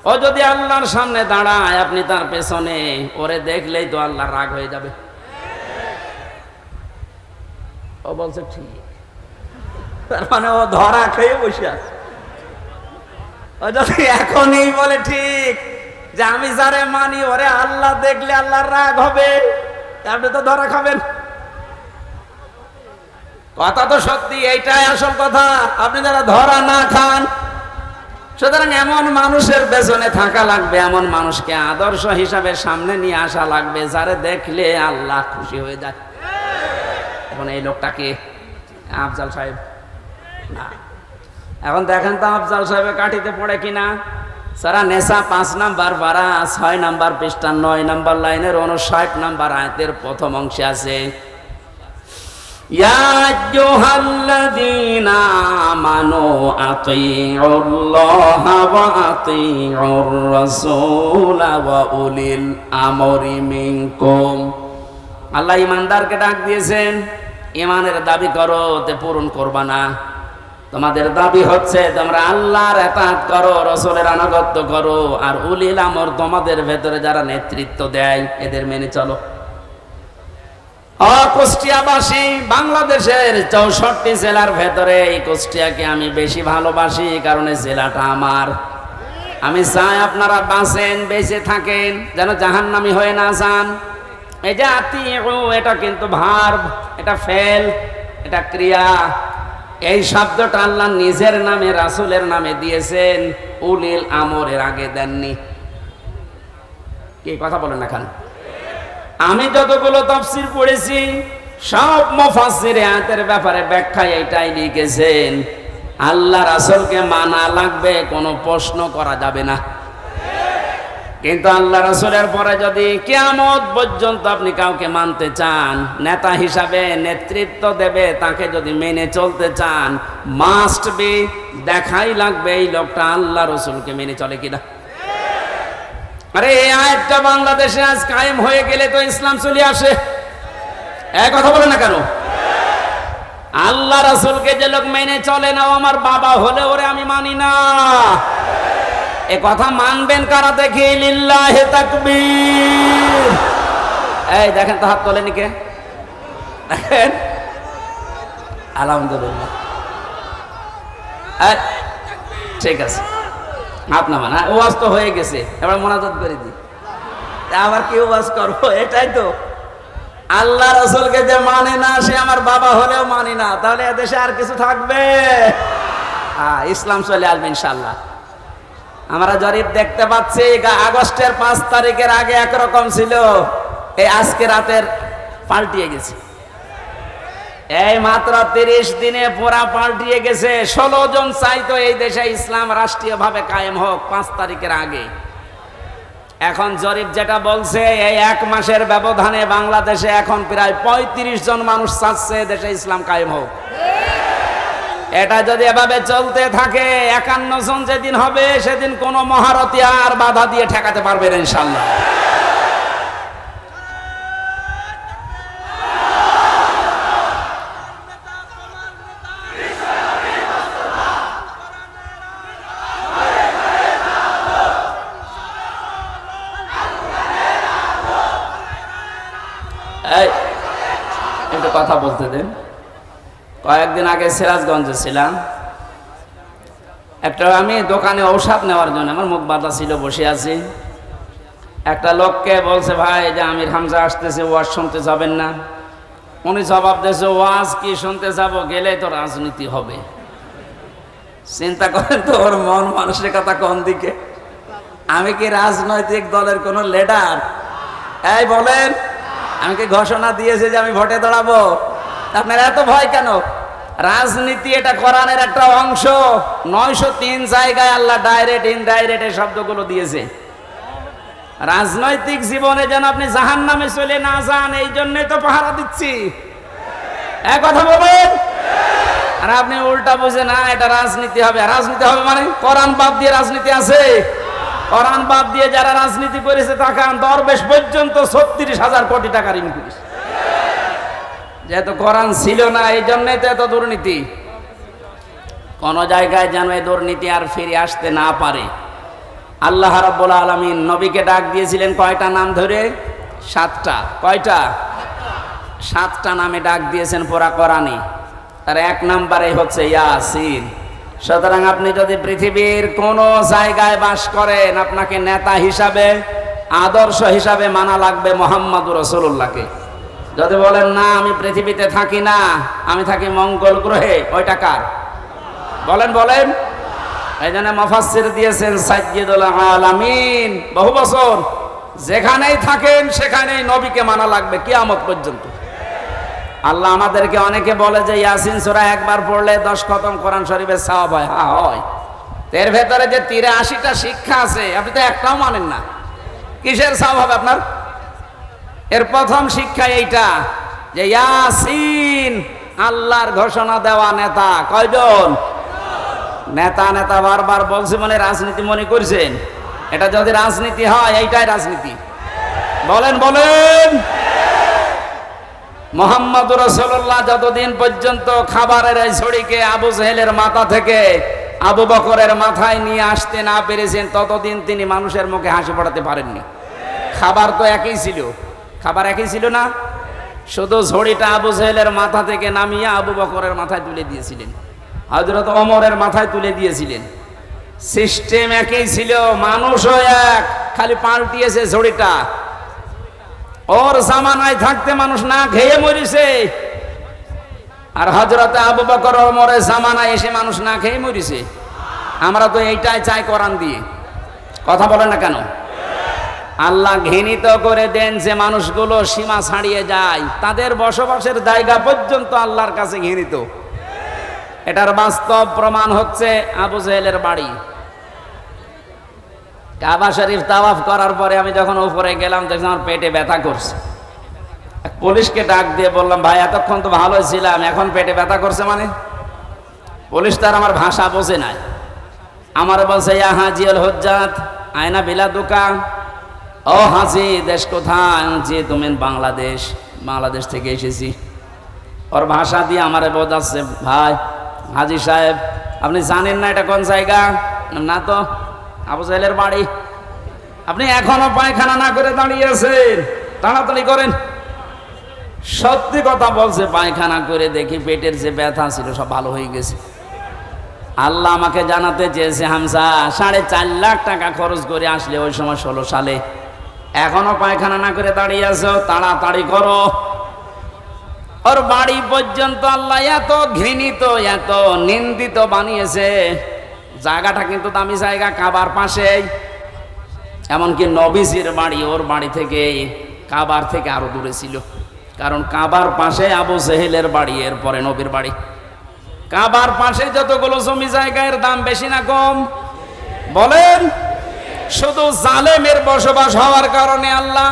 ও যদি আল্লাহর সামনে দাঁড়ায়, আপনি তার পেছনে, ওরে দেখলেই তো আল্লাহ রাগ হয়ে যাবে। ও বলছে ঠিক, তার মানে ও ধরা খেয়ে বসে আছে। ও যদি এখনই বলে ঠিক যে আমি যারে মানি ওরে আল্লাহ দেখলে আল্লাহর রাগ হবে, আপনি তো ধরা খাবেন। কথা তো সত্যি, এইটাই আসল কথা। আপনি যারা ধরা না খান, সুতরাং এমন মানুষের পেছনে থাকা লাগবে, এমন মানুষকে আদর্শ হিসাবে সামনে নিয়ে আসা লাগবে, যারে দেখলে আল্লাহ খুশি হয়ে যায়। এখন এই লোকটাকে আফজাল সাহেব না, এখন দেখেন তো আফজাল সাহেবের কাঠিতে পড়ে কিনা। সারা নেশা 5 নাম্বার পারা 6 নাম্বার পৃষ্ঠা 9 নাম্বার লাইনের 59 নাম্বার আয়াতের প্রথম অংশে আছে, ইয়া আইয়ুহাল্লাযীনা আমানু আতিউল্লাহা ওয়া আতিউর রাসূলা ওয়া উলিল আমরি মিনকুম। আল্লাহ ইমানদারকে ডাক দিয়েছেন, ইমানের দাবি করো, তে পূরণ করবা না। তোমাদের দাবি হচ্ছে তোমরা আল্লাহর ইতাআত করো, রাসূলের আনুগত্য করো, আর উলিল আমর তোমাদের ভেতরে যারা নেতৃত্ব দেয় এদের মেনে চলো। কুষ্টিয়াবাসী, বাংলাদেশের 64 জেলার ভেতরে এই কুষ্টিয়াকে আমি বেশি ভালোবাসি, কারণ এই জেলাটা আমার। আমি চাই আপনারা বাঁচেন, বেঁচে থাকেন, যেন জাহান্নামী হয়ে না যান। এই যে আতিউ, এটা কিন্তু ভার্ব, এটা ফেল, এটা ক্রিয়া। এই শব্দটা আল্লাহ নিজের নামে রাসূলের নামে দিয়েছেন, উলিল আমরের আগে দেননি। কি কথা বলেন না? খান আমি যতগুলো তাফসীর পড়েছি, সব মুফাসসির আয়াতের ব্যাপারে ব্যাখ্যা এইটাই লিখেছেন, আল্লাহ রাসূলকে মানা লাগবে, কোনো প্রশ্ন করা যাবে না। কিন্তু আল্লাহ রাসূলের পরে যদি কিয়ামত পর্যন্ত আপনি কাউকে মানতে চান, নেতা হিসাবে নেতৃত্ব দেবে, তাকে যদি মেনে চলতে চান, মাস্ট বি দেখাই লাগবে এই লোকটা আল্লাহ রাসূলকে মেনে চলে কিনা। আরে এই আয়াতটা বাংলাদেশে আজ কায়েম হয়ে গেলে তো ইসলাম চলে আসে। এক কথা বলে না কেন? আল্লাহ রাসূলকে যে লোক মেনে চলে না, ও আমার বাবা হলে ওরে আমি মানি না। এ কথা মানবেন কারা দেখি? লিল্লাহি তাকবীর। এই দেখেন তো, হাত তোলেনি কে? দেখেন, আলহামদুলিল্লাহ। ঠিক আছে, আপনার মানে ওয়াজ তো হয়ে গেছে, এবার মোনাজাত করে দিই। আবার কি ওয়াজ করবো? এটাই তো, আল্লাহ রাসূলকে যে মানে না সে আমার বাবা হলেও মানি না, তাহলে এদেশে আর কিছু থাকবে? ইসলাম চলে আসবে ইনশাআল্লাহ। আমরা জরিপ দেখতে পাচ্ছি, আগস্টের 5 তারিখের আগে একরকম ছিল, এই আজকে রাতের পাল্টিয়ে গেছে। এই মাত্র 30 দিনে পুরা পাল্টিয়ে গেছে। 16 জন চাইতো এই দেশে ইসলাম রাষ্ট্রীয়ভাবে কায়েম হোক 5 তারিখের আগে। এখন জরিপ যেটা বলছে, এই 1 মাসের ব্যবধানে বাংলাদেশে এখন প্রায় 35 জন মানুষ চাচ্ছে দেশে ইসলাম কায়েম হোক। এটা যদি এভাবে চলতে থাকে, 51 জন যেদিন হবে সেদিন কোন মহারথী আর বাধা দিয়ে ঠেকাতে পারবে না ইনশাআল্লাহ। একটু কথা বলতে দেন। কয়েকদিন আগে সিরাজগঞ্জে ছিলাম, একটা আমি দোকানে ঔষধ নেওয়ার জন্য, আমার মুখ বাঁধা ছিল, বসে আছি। একটা লোককে বলছে, ভাই যে আমির হামজা আসতেছে, ওয়াজ শুনতে যাবেন না? উনি জবাব দিয়েছে, ওয়াজ কি শুনতে যাব, গেলে তো রাজনীতি হবে। চিন্তা করেন তো, ওর মন মানসিকতা কোন দিকে। আমি কি রাজনৈতিক দলের কোন লিডার? এই বলেন, আমি কি ঘোষণা দিয়েছি যে আমি ভোটে দাঁড়াবো? আপনার এত ভয় কেন? রাজনীতি এটা কোরআনের একটা অংশ। 903 জায়গায় আল্লাহ ডাইরেক্ট ইনডাইরেক্ট এই শব্দগুলো দিয়েছে। রাজনৈতিক জীবনে যেন আপনি জাহান্নামে চলে না যান, এই জন্যই তো পাহারা দিচ্ছি। এক কথা বলেন। আর আপনি উল্টা বুঝে, না এটা রাজনীতি হবে। রাজনীতি হবে মানে কোরআন বাদ দিয়ে রাজনীতি আছে? কোরআন বাদ দিয়ে যারা রাজনীতি করেছে, তাকান দরবেশ পর্যন্ত 36,000 কোটি টাকার ইনক্রিজ। যেহেতু কোরআন ছিল না, এই জন্যই তো এত দুর্নীতি। কোন জায়গায় যেন এই দুর্নীতি আর ফিরে আসতে না পারে। আল্লাহ রাব্বুল আলামিন নবীকে ডাক দিয়েছিলেন কয়টা নাম ধরে? 7টা। কয়টা? 7টা নামে ডাক দিয়েছেন পুরা কোরআনে। তার 1 নম্বরে হচ্ছে ইয়াসিন। সুতরাং আপনি যদি পৃথিবীর কোন জায়গায় বাস করেন, আপনাকে নেতা হিসাবে, আদর্শ হিসাবে মানা লাগবে মুহাম্মদুর রাসূলুল্লাহকে। যদি বলেন না আমি পৃথিবীতে থাকি না, আমি থাকি মঙ্গল গ্রহে, ওইটা কার? বলেন বলেন। এই জন্য মুফাসসির দিয়েছেন সাইয়্যিদুল আলামিন, বহু বছর যেখানেই থাকেন সেখানেই নবীকে মানা লাগবে কিয়ামত পর্যন্ত। আল্লাহ আমাদেরকে, অনেকে বলে যে ইয়াসিন সূরা একবার পড়লে 10 খতম কোরআন শরীফের সওয়াব হয়। হ্যাঁ হয়। এর ভেতরে যে 83টা শিক্ষা আছে, আপনি তো একটাও মানেন না। কিসের সওয়াব হবে আপনার? এর প্রথম শিক্ষা এইটা যে ইয়াসিন আল্লাহর ঘোষণা দেওয়া নেতা। কয়জন? নেতা নেতা বারবার বলছে, মানে রাজনীতি মনে করছেন? এটা যদি রাজনীতি হয়, এইটাই রাজনীতি। বলেন বলেন। মুহাম্মদুর রাসূলুল্লাহ যতদিন পর্যন্ত খাবারের এই ছড়িকে আবু জেহেলের মাথা থেকে আবু বকরের মাথায় নিয়ে আসতে না পেরেছেন, ততদিন তিনি মানুষের মুখে হাসি ফোটাতে পারেননি। খাবার তো একই ছিল, খাবার একই ছিল না, শুধু ঝড়িটা আবু জেহেলের মাথা থেকে নামিয়ে আবু বকরের মাথায় তুলে দিয়েছিলেন, হযরত ওমরের মাথায় তুলে দিয়েছিলেন। সিস্টেম একই ছিল, মানুষও এক, খালি পাল্টিয়েছে ঝড়িটা। ওর জামানায় থাকতে মানুষ না খেয়ে মরিছে, আর হযরত আবু বকর ওমরের জামানায় এসে মানুষ না খেয়ে মরিছে। আমরা তো এইটাই চাই কোরআন দিয়ে। কথা বলেন না কেন? আল্লাহ ঘৃণিত করে দেন যে মানুষগুলো সীমা ছাড়িয়ে যায়, তাদের বসবাসের জায়গা পর্যন্ত আল্লাহর কাছে ঘৃণিত। এটার বাস্তব প্রমাণ হচ্ছে আবু জেহেলের বাড়ি। কাবা শরীফ তাওয়াফ করার পরে আমি যখন উপরে গেলাম দেখলাম আমার পেটে ব্যথা করছে। পুলিশকে ডাক দিয়ে বললাম, ভাই এতক্ষণ তো ভালোই ছিলাম, এখন পেটে ব্যথা করছে মানে? পুলিশ তার আমার ভাষা বোঝে নাই। আমার বলছে, ইয়া হাজিউল হুজ্জাত আয়না বিলাদুকা, ও হাজি দেশ কোথায়? যে তুমি বাংলাদেশ, বাংলাদেশ থেকে এসেছি। ওর ভাষা দিয়ে আমারে বোঝাচ্ছে, ভাই হাজি সাহেব আপনি জানেন না এটা কোন জায়গা? না তো। আবু জেহেলের বাড়ি। আপনি এখনো পায়খানা না করে দাঁড়িয়ে আছেন, তাড়াতাড়ি করেন। সত্যি কথা বলছে, পায়খানা করে দেখি পেটের যে ব্যথা ছিল সব ভালো হয়ে গেছে। আল্লাহ আমাকে জানাতে চেয়েছে, হামজা 4.5 লাখ টাকা খরচ করে আসলে ওই সময় 16 সালে, এখনো পায়খানা না করে দাঁড়িয়ে আছো, তাড়াতাড়ি করো। ওর বাড়ি পর্যন্ত আল্লাহ এত ঘৃণিত, এত নিন্দিত বানিয়েছে। জায়গাটা কিন্তু দামি জায়গা, কাবার পাশেই। এমনকি নবীজির বাড়ি ওর বাড়ি থেকে, কাবার থেকে আরো দূরে ছিল। কারণ কাবার পাশে আবু জেহেলের বাড়ি, এরপরে নবীর বাড়ি। কাবার পাশে যতগুলো জমি জায়গার দাম বেশি না কম বলেন? শুধু জালেমের বসবাস হওয়ার কারণে আল্লাহ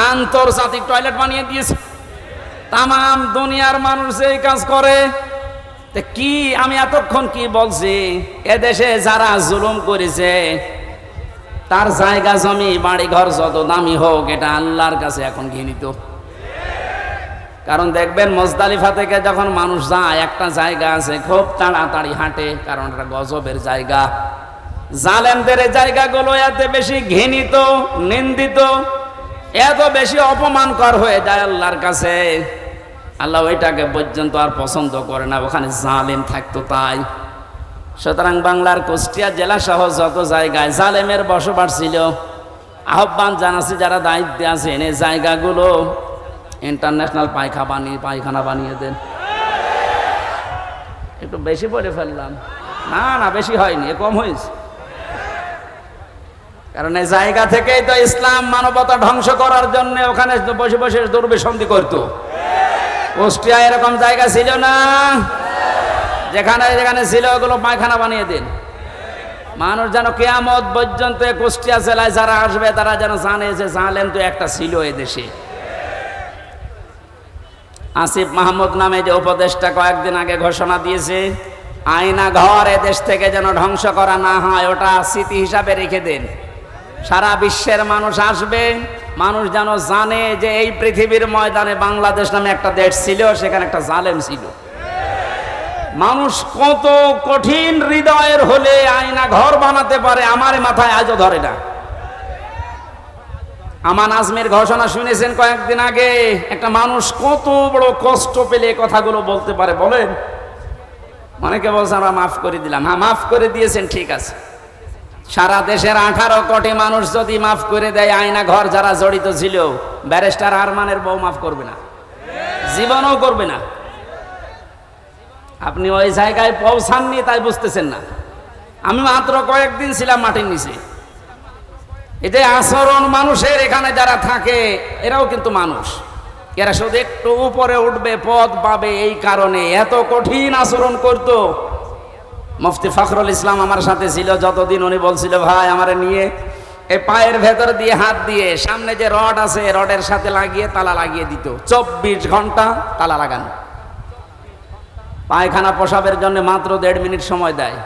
আন্তর্জাতিক টয়লেট বানিয়ে দিয়েছে। তাম দুনিয়ার মানুষ এই কাজ করে। কি আমি এতক্ষণ কি বলছি? এদেশে যারা জুলুম করেছে তার জায়গা জমি বাড়ি ঘর যত দামি হোক, এটা আল্লাহর কাছে এখন ঘৃণিত। কারণ দেখবেন মুজদালিফা থেকে যখন মানুষ যায়, একটা জায়গা আছে খুব তাড়াতাড়ি হাঁটে, কারণ এটা গজবের জায়গা। জালেমদের এই জায়গাগুলো এত বেশি ঘৃণিত, নিন্দিত, এত বেশি অপমানকর হয়ে যায় আল্লাহর কাছে, আল্লাহ ওইটাকে পর্যন্ত আর পছন্দ করে না, ওখানে জালেম থাকতো তাই। সুতরাং বাংলার কুষ্টিয়া জেলা সহ যত জায়গায় জালেমের বসবাস ছিল, আহ্বান জানাচ্ছি যারা দায়িত্বে আছেন এই জায়গাগুলো ইন্টারন্যাশনাল পায়খানা বানিয়ে দেন। একটু বেশি বলে ফেললাম? না না, বেশি হয়নি, কম হয়েছে। কারণ এই জায়গা থেকেই তো ইসলাম মানবতা ধ্বংস করার জন্য ওখানে বসে বসে দুর্বিসন্ধি করতো। কুষ্টিয়া এরকম জায়গা ছিল না, যেখানে যেখানে ছিল ওগুলো পায়খানা বানিয়ে দিন। মানুষ যেন কিয়ামত পর্যন্ত কুষ্টিয়া জেলায় যারা আসবে তারা যেন জানে যে জালেম তো একটা ছিল এই দেশে। আসিফ মাহমুদ নামে যে উপদেষ্টা কয়েকদিন আগে ঘোষণা দিয়েছে, আয়না ঘর এদেশ থেকে যেন ধ্বংস করা না হয়, ওটা স্মৃতি হিসাবে রেখে দেন। সারা বিশ্বের মানুষ আসবে, মানুষ যেন জানে যে এই পৃথিবীর ময়দানে বাংলাদেশ নামে একটা দেশ ছিল, সেখানে একটা জালেম ছিল। মানুষ কত কঠিন হৃদয়ের হলে আয়না ঘর বানাতে পারে, আমার মাথায় আজও ধরে না। আমান আজমির ঘোষণা শুনেছেন কয়েকদিন আগে, একটা মানুষ কত বড় কষ্ট পেলে কথাগুলো বলতে পারে বলেন? অনেকে বলছে আমরা মাফ করে দিলাম। হ্যাঁ, মাফ করে দিয়েছেন, ঠিক আছে। সারা দেশের 18 কোটি মানুষ যদি মাফ করে দেয়, আয়না ঘর যারা জড়িত ছিল, ব্যারিস্টার আরমানের বউ মাফ করবে না, জীবনও করবে না। আপনি ওই জায়গায় পৌঁছাননি তাই বুঝতেছেন না। আমি মাত্র কয়েকদিন ছিলাম মাটির নিচে। এই যে আচরণ মানুষের এখানে যারা থাকে এরাও কিন্তু মানুষ, এরা শুধু একটু উপরে উঠবে, পদ পাবে, এই কারণে এত কঠিন আচরণ করতো। মুফতি ফখরুল ইসলাম আমার সাথে ছিল যতদিন, উনি বলছিল, ভাই আমারে নিয়ে এই পায়ের ভেতর দিয়ে হাত দিয়ে সামনে যে রড আছে রডের সাথে লাগিয়ে তালা লাগিয়ে দিত। 24 ঘন্টা তালা লাগানো। পায়খানা প্রসাবের জন্য মাত্র 1.5 মিনিট সময় দেয়,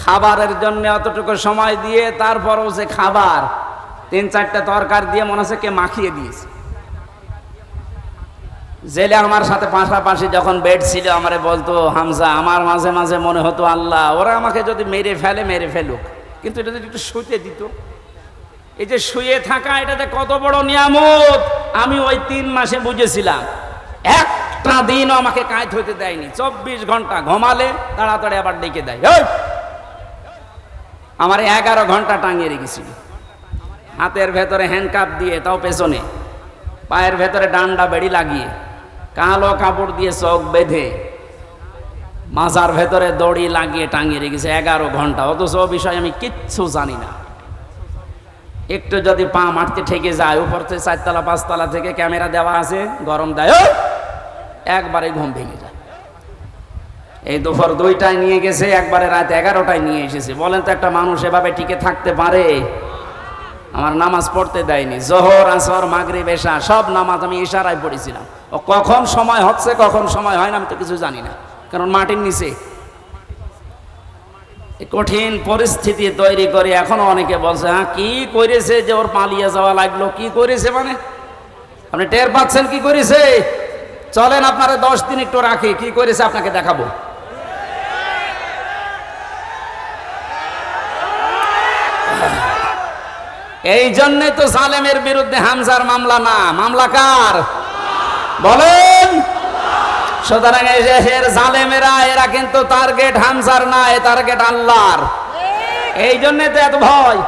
খাবারের জন্য অতটুকু সময় দিয়ে, তারপরও যে খাবার 3-4টা তরকার দিয়ে মনে হচ্ছে কে মাখিয়ে দিয়েছে। জেলে আমার সাথে পাশাপাশি যখন বেড ছিল, আমারে বলতো, হামজা আমার মাঝে মাঝে মনে হতো আল্লাহ ওরা আমাকে যদি মেরে ফেলুক, কিন্তু এটা যদি একটু শুতে দিত। এই যে শুয়ে থাকা, এটাতে কত বড় নিয়ামত আমি ওই 3 মাসে বুঝেছিলাম। একটা দিনও আমাকে কায়ত হইতে দেয়নি। 24 ঘন্টা ঘুমালে তাড়াতাড়ি আবার ডেকে দেয়। আমার 11 ঘন্টা টাঙিয়ে রেখেছিল, হাতের ভেতরে হ্যান্ডকাপ দিয়ে, তাও পেছনে, পায়ের ভেতরে ডান্ডা বেড়ি লাগিয়ে, কালো কাপড় দিয়ে চোখ বেঁধে, মাজার ভেতরে দড়ি লাগিয়ে টাঙিয়ে রেখেছে 11 ঘন্টা। অথচ ও বিষয় আমি কিচ্ছু জানি না। একটু যদি পা মারতে ঠেকে যায়, উপর থেকে 4 তলা 5 তলা থেকে ক্যামেরা দেওয়া আছে, গরম দেয়, একবারে ঘুম ভেঙে যায়। এই দুপুর 2টায় নিয়ে গেছে, একবারে রাত 11টায় নিয়ে এসেছে। বলেন তো একটা মানুষ এভাবে টিকে থাকতে পারে? আমার নামাজ পড়তে দেয়নি, জোহর আসর মাগরিব এশা সব নামাজ আমি ইশারায় পড়েছিলাম। ও কখন সময় হচ্ছে কখন সময় হয় না আমি তো কিছু জানি না, কারণ মাটির নিচে কঠিন পরিস্থিতি তৈরি করে। এখনো অনেকে বলছে হ্যাঁ কি করেছে যে ওর পালিয়ে যাওয়া লাগলো, কি করেছে মানে আপনি টের পাচ্ছেন কি করেছে? চলেন আপনারা 10 দিন একটু রাখি, কি করেছে আপনাকে দেখাবো। এই জন্যে তো জালেমের বিরুদ্ধে হামজার মামলা না, মামলা কার বলেন? সুতরাং এর জালেমেরা এরা কিন্তু টার্গেট হামজার না, এ টার্গেট আল্লাহর। এই জন্যে তো এত ভয়।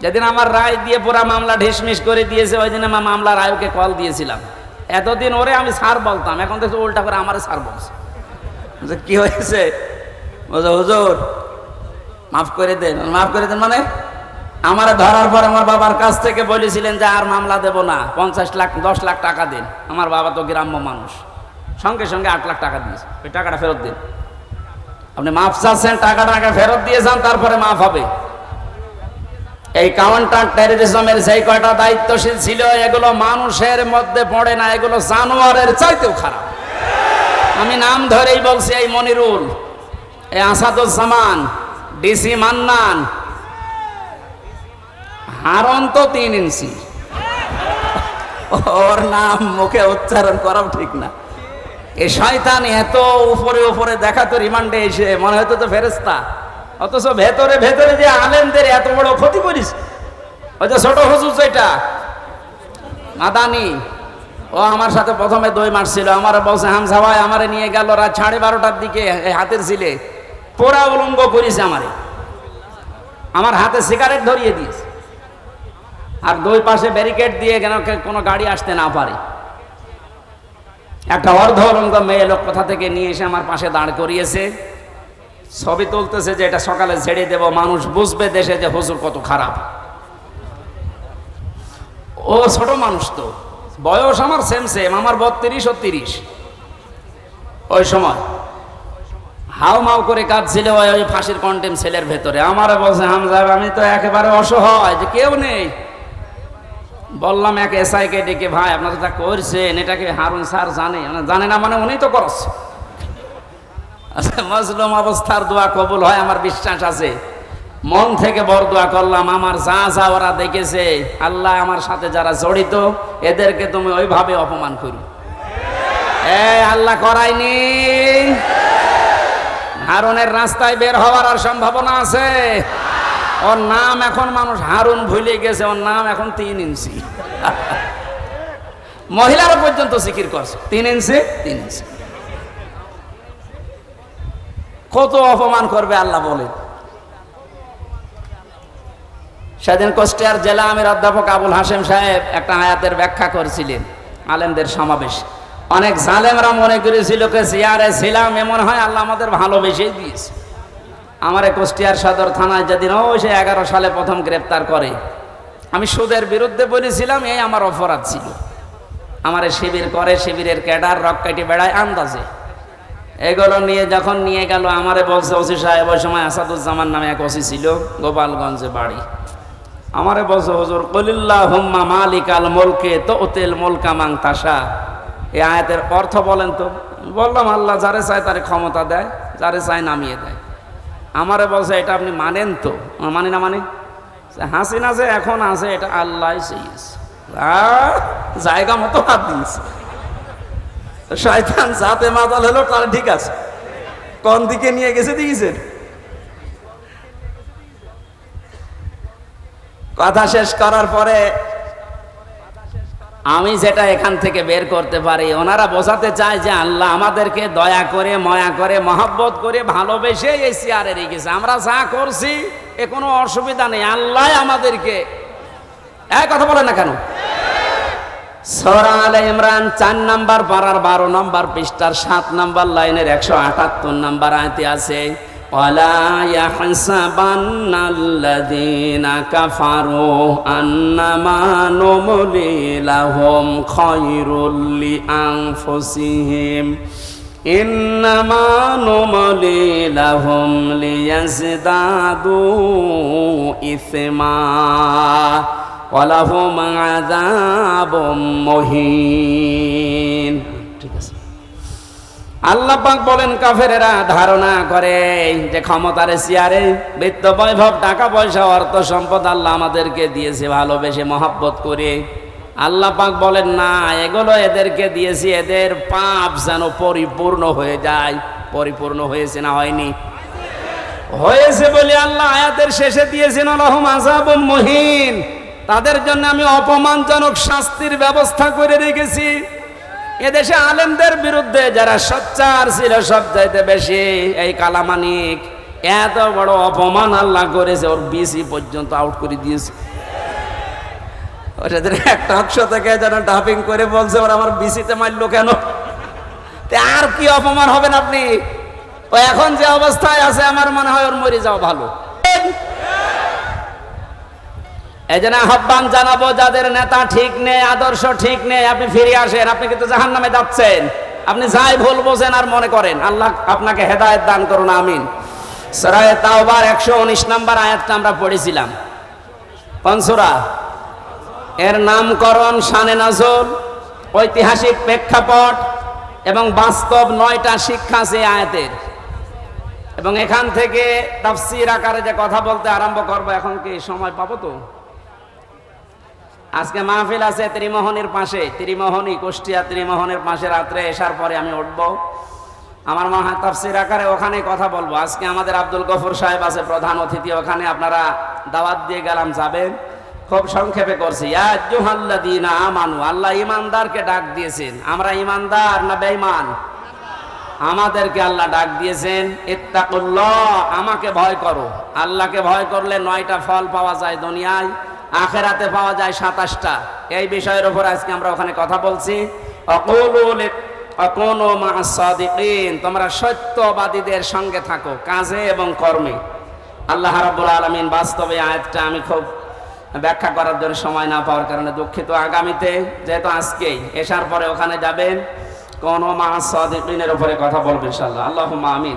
যেদিন আমার রায় দিয়ে পুরা মামলা ঢিসমিস করে দিয়েছে, ওই দিন আমার মামলার আয়োগকে কল দিয়েছিলাম। এতদিন ওরে আমি স্যার বলতাম, এখন দেখছি উল্টা করে আমারে স্যার বলছে। কি হয়েছে? বলছে হুজুর মাফ করে দেন। মাফ করে দেন মানে? আমার ধরার পর আমার বাবার কাছ থেকে বলেছিলেন যে আর মামলা দেব না, 50 লাখ 10 লাখ টাকা দিন। আমার বাবা তো গ্রাম্য মানুষ, সঙ্গে সঙ্গে 8 লাখ টাকা দিয়েছে। ওই টাকাটা ফেরত দিন। আপনি মাফ চাচ্ছেন, টাকা ফেরত দিয়ে যান, তারপরে মাফ হবে। এই কাউন্টার টেররিজমের যেই কয়টা দায়িত্বশীল ছিল এগুলো মানুষের মধ্যে পড়ে না, এগুলো জানোয়ারের চাইতেও খারাপ। আমি নাম ধরেই বলছি, এই মনিরুল, এই আসাদুজ্জামান, ডিসি মান্নান, হারন তো 3 ইঞ্চি। ওর নাম মুখে উচ্চারণ করাও ঠিক না। এই শয়তান এত উপরে উপরে দেখাতো, রিমান্ডে এসে মনে হতো তো ফেরেশতা, অথচ ভেতরে ভেতরে যে আলেমদের এত বড় ক্ষতি করিস। ওই যে ছোট হুজুর যেটা মাদানি, ও আমার সাথে প্রথমে দই মারছিল। আমার বলছে হামজা ভাই আমারে নিয়ে গেল রাত 12:30টার দিকে হাতের ছিলে পোড়া উলঙ্গ করিস আমারে, আমার হাতে সিগারেট ধরিয়ে দিস, আর 2 পাশে ব্যারিকেড দিয়ে কেন কোনো গাড়ি আসতে না পারে। একটা অর্ধ উলঙ্গ মেয়ে লোক কোথা থেকে নিয়ে এসে আমার পাশে দাঁড় করিয়েছে, ছবি তুলতেছে যে এটা সকালে ছেড়ে দেব, মানুষ বুঝবে দেশে যে হুজুর কত খারাপ। ও ছোট মানুষ, তো বয়স আমার সেম আমার 32 ও 30। ওই সময় হাউ মাউ করে কাঁদছিল ওই ফাঁসির কন্টেম সেলের ভেতরে। আমার বলছে হামজা আমি তো একেবারে অসহায়, যে কেউ নেই। বললাম এক এসআই কে ডেকে, ভাই আপনারা যা করছেন এটাকে হারুন স্যার জানে না মানে উনি তো করছে। মজলুম অবস্থার দোয়া কবুল হয় আমার বিশ্বাস আছে। মন থেকে বড় দোয়া করলাম, আমার যা যা ওরা দেখেছে, আল্লাহ আমার সাথে যারা জড়িত এদেরকে তুমি ওইভাবে অপমান করো। আল্লাহ করায়নি। হারুনের রাস্তায় বের হওয়ার আর সম্ভাবনা আছে? ওর নাম এখন মানুষ হারুন ভুলে গেছে, ওর নাম এখন 3 ইঞ্চি। মহিলারা পর্যন্ত জিকির করছে 3 ইঞ্চি 3 ইঞ্চি। কত অপমান করবে আল্লাহ বলেন। সেদিন কুষ্টিয়ার জেলা আমির অধ্যাপক আবুল হাশেম সাহেব একটা আয়াতের ব্যাখ্যা করেছিলেন আলেমদের সমাবেশ। অনেক জালেমরা মনে করেছিল যে জিয়ারে ছিলাম, এমন হয় আল্লাহ আমাদের ভালোবেসেই দিয়েছে। আমারে কুষ্টিয়ার সদর থানায় যেদিন সে 11 সালে প্রথম গ্রেপ্তার করে, আমি সুদের বিরুদ্ধে বলেছিলাম, এই আমার অপরাধ ছিল। আমারে শিবির করে, শিবিরের ক্যাডার রক কাটি বেড়ায় আন্দাজে। এগুলো নিয়ে যখন নিয়ে গেল, আমারে বলছে ওসি সাহেব, ওই সময় আসাদুজ্জামান নামে এক ওসি ছিল, গোপালগঞ্জে বাড়ি। আমারে বলছে হুজুর কুলিল্লাহুম্মা মালিকাল মুলকি তুতিল মুলকা মান তাশা, এই আয়াতের অর্থ বলেন তো। বললাম আল্লাহ যারে চায় তারে ক্ষমতা দেয়, যারে চায় নামিয়ে দেয়। আমারে বলছে এটা আপনি মানেন তো? মানি না মানে? হাসিনা যে এখন আছে এটা আল্লাহ চেয়েছে, জায়গা মতো হাত দিয়েছে। শয়তান যাতে মাতাল হলো তার ঠিক আছে, কোন দিকে নিয়ে গেছে দিয়েছেন। কথা শেষ করার পরে আমি যেটা এখান থেকে বের করতে পারি, ওনারা বোঝাতে চায় যে আল্লাহ আমাদেরকে দয়া করে, মায়া করে, মহব্বত করে, ভালোবেসে এই চেয়ারে রেখেছে। আমরা যা করছি এ কোনো অসুবিধা নেই, আল্লাহ আমাদেরকে। এক কথা বলেন না কেন? সূরা আলে ইমরান 4 নম্বর পারার 12 নম্বর পৃষ্ঠার 7 নম্বর লাইনের 178 নম্বর আয়াতে আছে, ওয়ালা ইয়াহসাবান্নাল্লাযীনা কাফারু আন্নামা নুমলি লাহুম খায়রুল লিআনফুসিহিম ইন্নামা নুমলি লাহুম লিয়াজদাদু ইসমা ওয়া লাহুম আযাবুম মুহিন। ঠিক আছে। আল্লাহ পাক বলেন কাফেরেরা ধারণা করে যে ক্ষমতার চেয়ারে বিত্ত বৈভব টাকা পয়সা অর্থ সম্পদ আল্লাহ আমাদেরকে দিয়েছে ভালোবেসে মহব্বত করে। আল্লাহ পাক বলেন না, এগুলো এদেরকে দিয়েছি এদের পাপ যেন পরিপূর্ণ হয়ে যায়। পরিপূর্ণ হয়েছে না হয়নি? হয়েছে বলে আল্লাহ আয়াতের শেষে দিয়েছেন লাহুম আযাবুম মুহিন, তাদের জন্য আমি অপমানজনক শাস্তির ব্যবস্থা করে রেখেছি। এদেশে আলেমদের বিরুদ্ধে যারা সোচ্চার ছিল সবচাইতে বেশি এই কালামানিক, এত বড় অপমান আল্লাহ করেছে, ওর বিসি পর্যন্ত আউট করে দিয়েছে। ওদের একটা অংশ থেকে যেন ডাবিং করে বলছে ওরা আমার বিসিতে মারলো কেন? আর কি অপমান হবেন আপনি? ও এখন যে অবস্থায় আছে আমার মনে হয় ওর মরে যাওয়া ভালো। এই জন্য আহ্বান জানাবো, যাদের নেতা ঠিক নেই, আদর্শ ঠিক নেই, আপনি ফিরে আসেন। আপনি কিন্তু জাহান্নামে যাচ্ছেন। আপনি যাই ভুল বোঝেন আর মনে করেন। আল্লাহ আপনাকে হেদায়েত দান করুন, আমিন। সূরা তাওবার 119 নম্বর আয়াতটা আমরা পড়েছিলাম। কোন সূরা? এর নামকরণ, শানে নাজুল, ঐতিহাসিক প্রেক্ষাপট এবং বাস্তব 9টা শিক্ষা আছে আয়াতের। এবং এখান থেকে তাফসীর আকারে যে কথা বলতে আরম্ভ করব, এখন কি সময় পাবো? তো আজকে মাহফিল আছে ত্রিমোহনীর পাশে, ত্রিমোহনী কুষ্টিয়া ত্রিমোহনীর পাশে। রাত্রে এসার পরে আমি উঠব, আমার মনে হয় তাফসীর আকারে ওখানে কথা বলবো। আজকে আমাদের আব্দুল গফুর সাহেব আছে প্রধান অতিথি, ওখানে আপনারা দাওয়াত দিয়ে গেলাম, যাবেন। খুব সংক্ষেপে করছি। ইয়া আইয়ুহাল্লাযীনা আমানু, আল্লাহ ইমানদারকে ডাক দিয়েছেন। আমরা ইমানদার না বেঈমান? আমাদেরকে আল্লাহ ডাক দিয়েছেন ইত্তাকুল্লাহ, আমাকে ভয় করো। আল্লাহকে ভয় করলে 9টা ফল পাওয়া যায় দুনিয়ায়, আখিরাতে পাওয়া যায় 27টা। এই বিষয়ের উপর আজকে আমরা ওখানে কথা বলছি। আকুনু মা'আস সাদিকিন, তোমরা সত্যবাদীদের সঙ্গে থাকো কাজে এবং কর্মে। আল্লাহ রাব্বুল আলামিন বাস্তবে আয়াতটা আমি খুব ব্যাখ্যা করার জন্য সময় না পাওয়ার কারণে দুঃখিত। আগামীতে যেহেতু আজকেই এশার পরে ওখানে যাবেন, কোন মা'আস সাদিকিনের উপরে কথা বলবেন ইনশাআল্লাহ। আল্লাহুম্মা আমিন।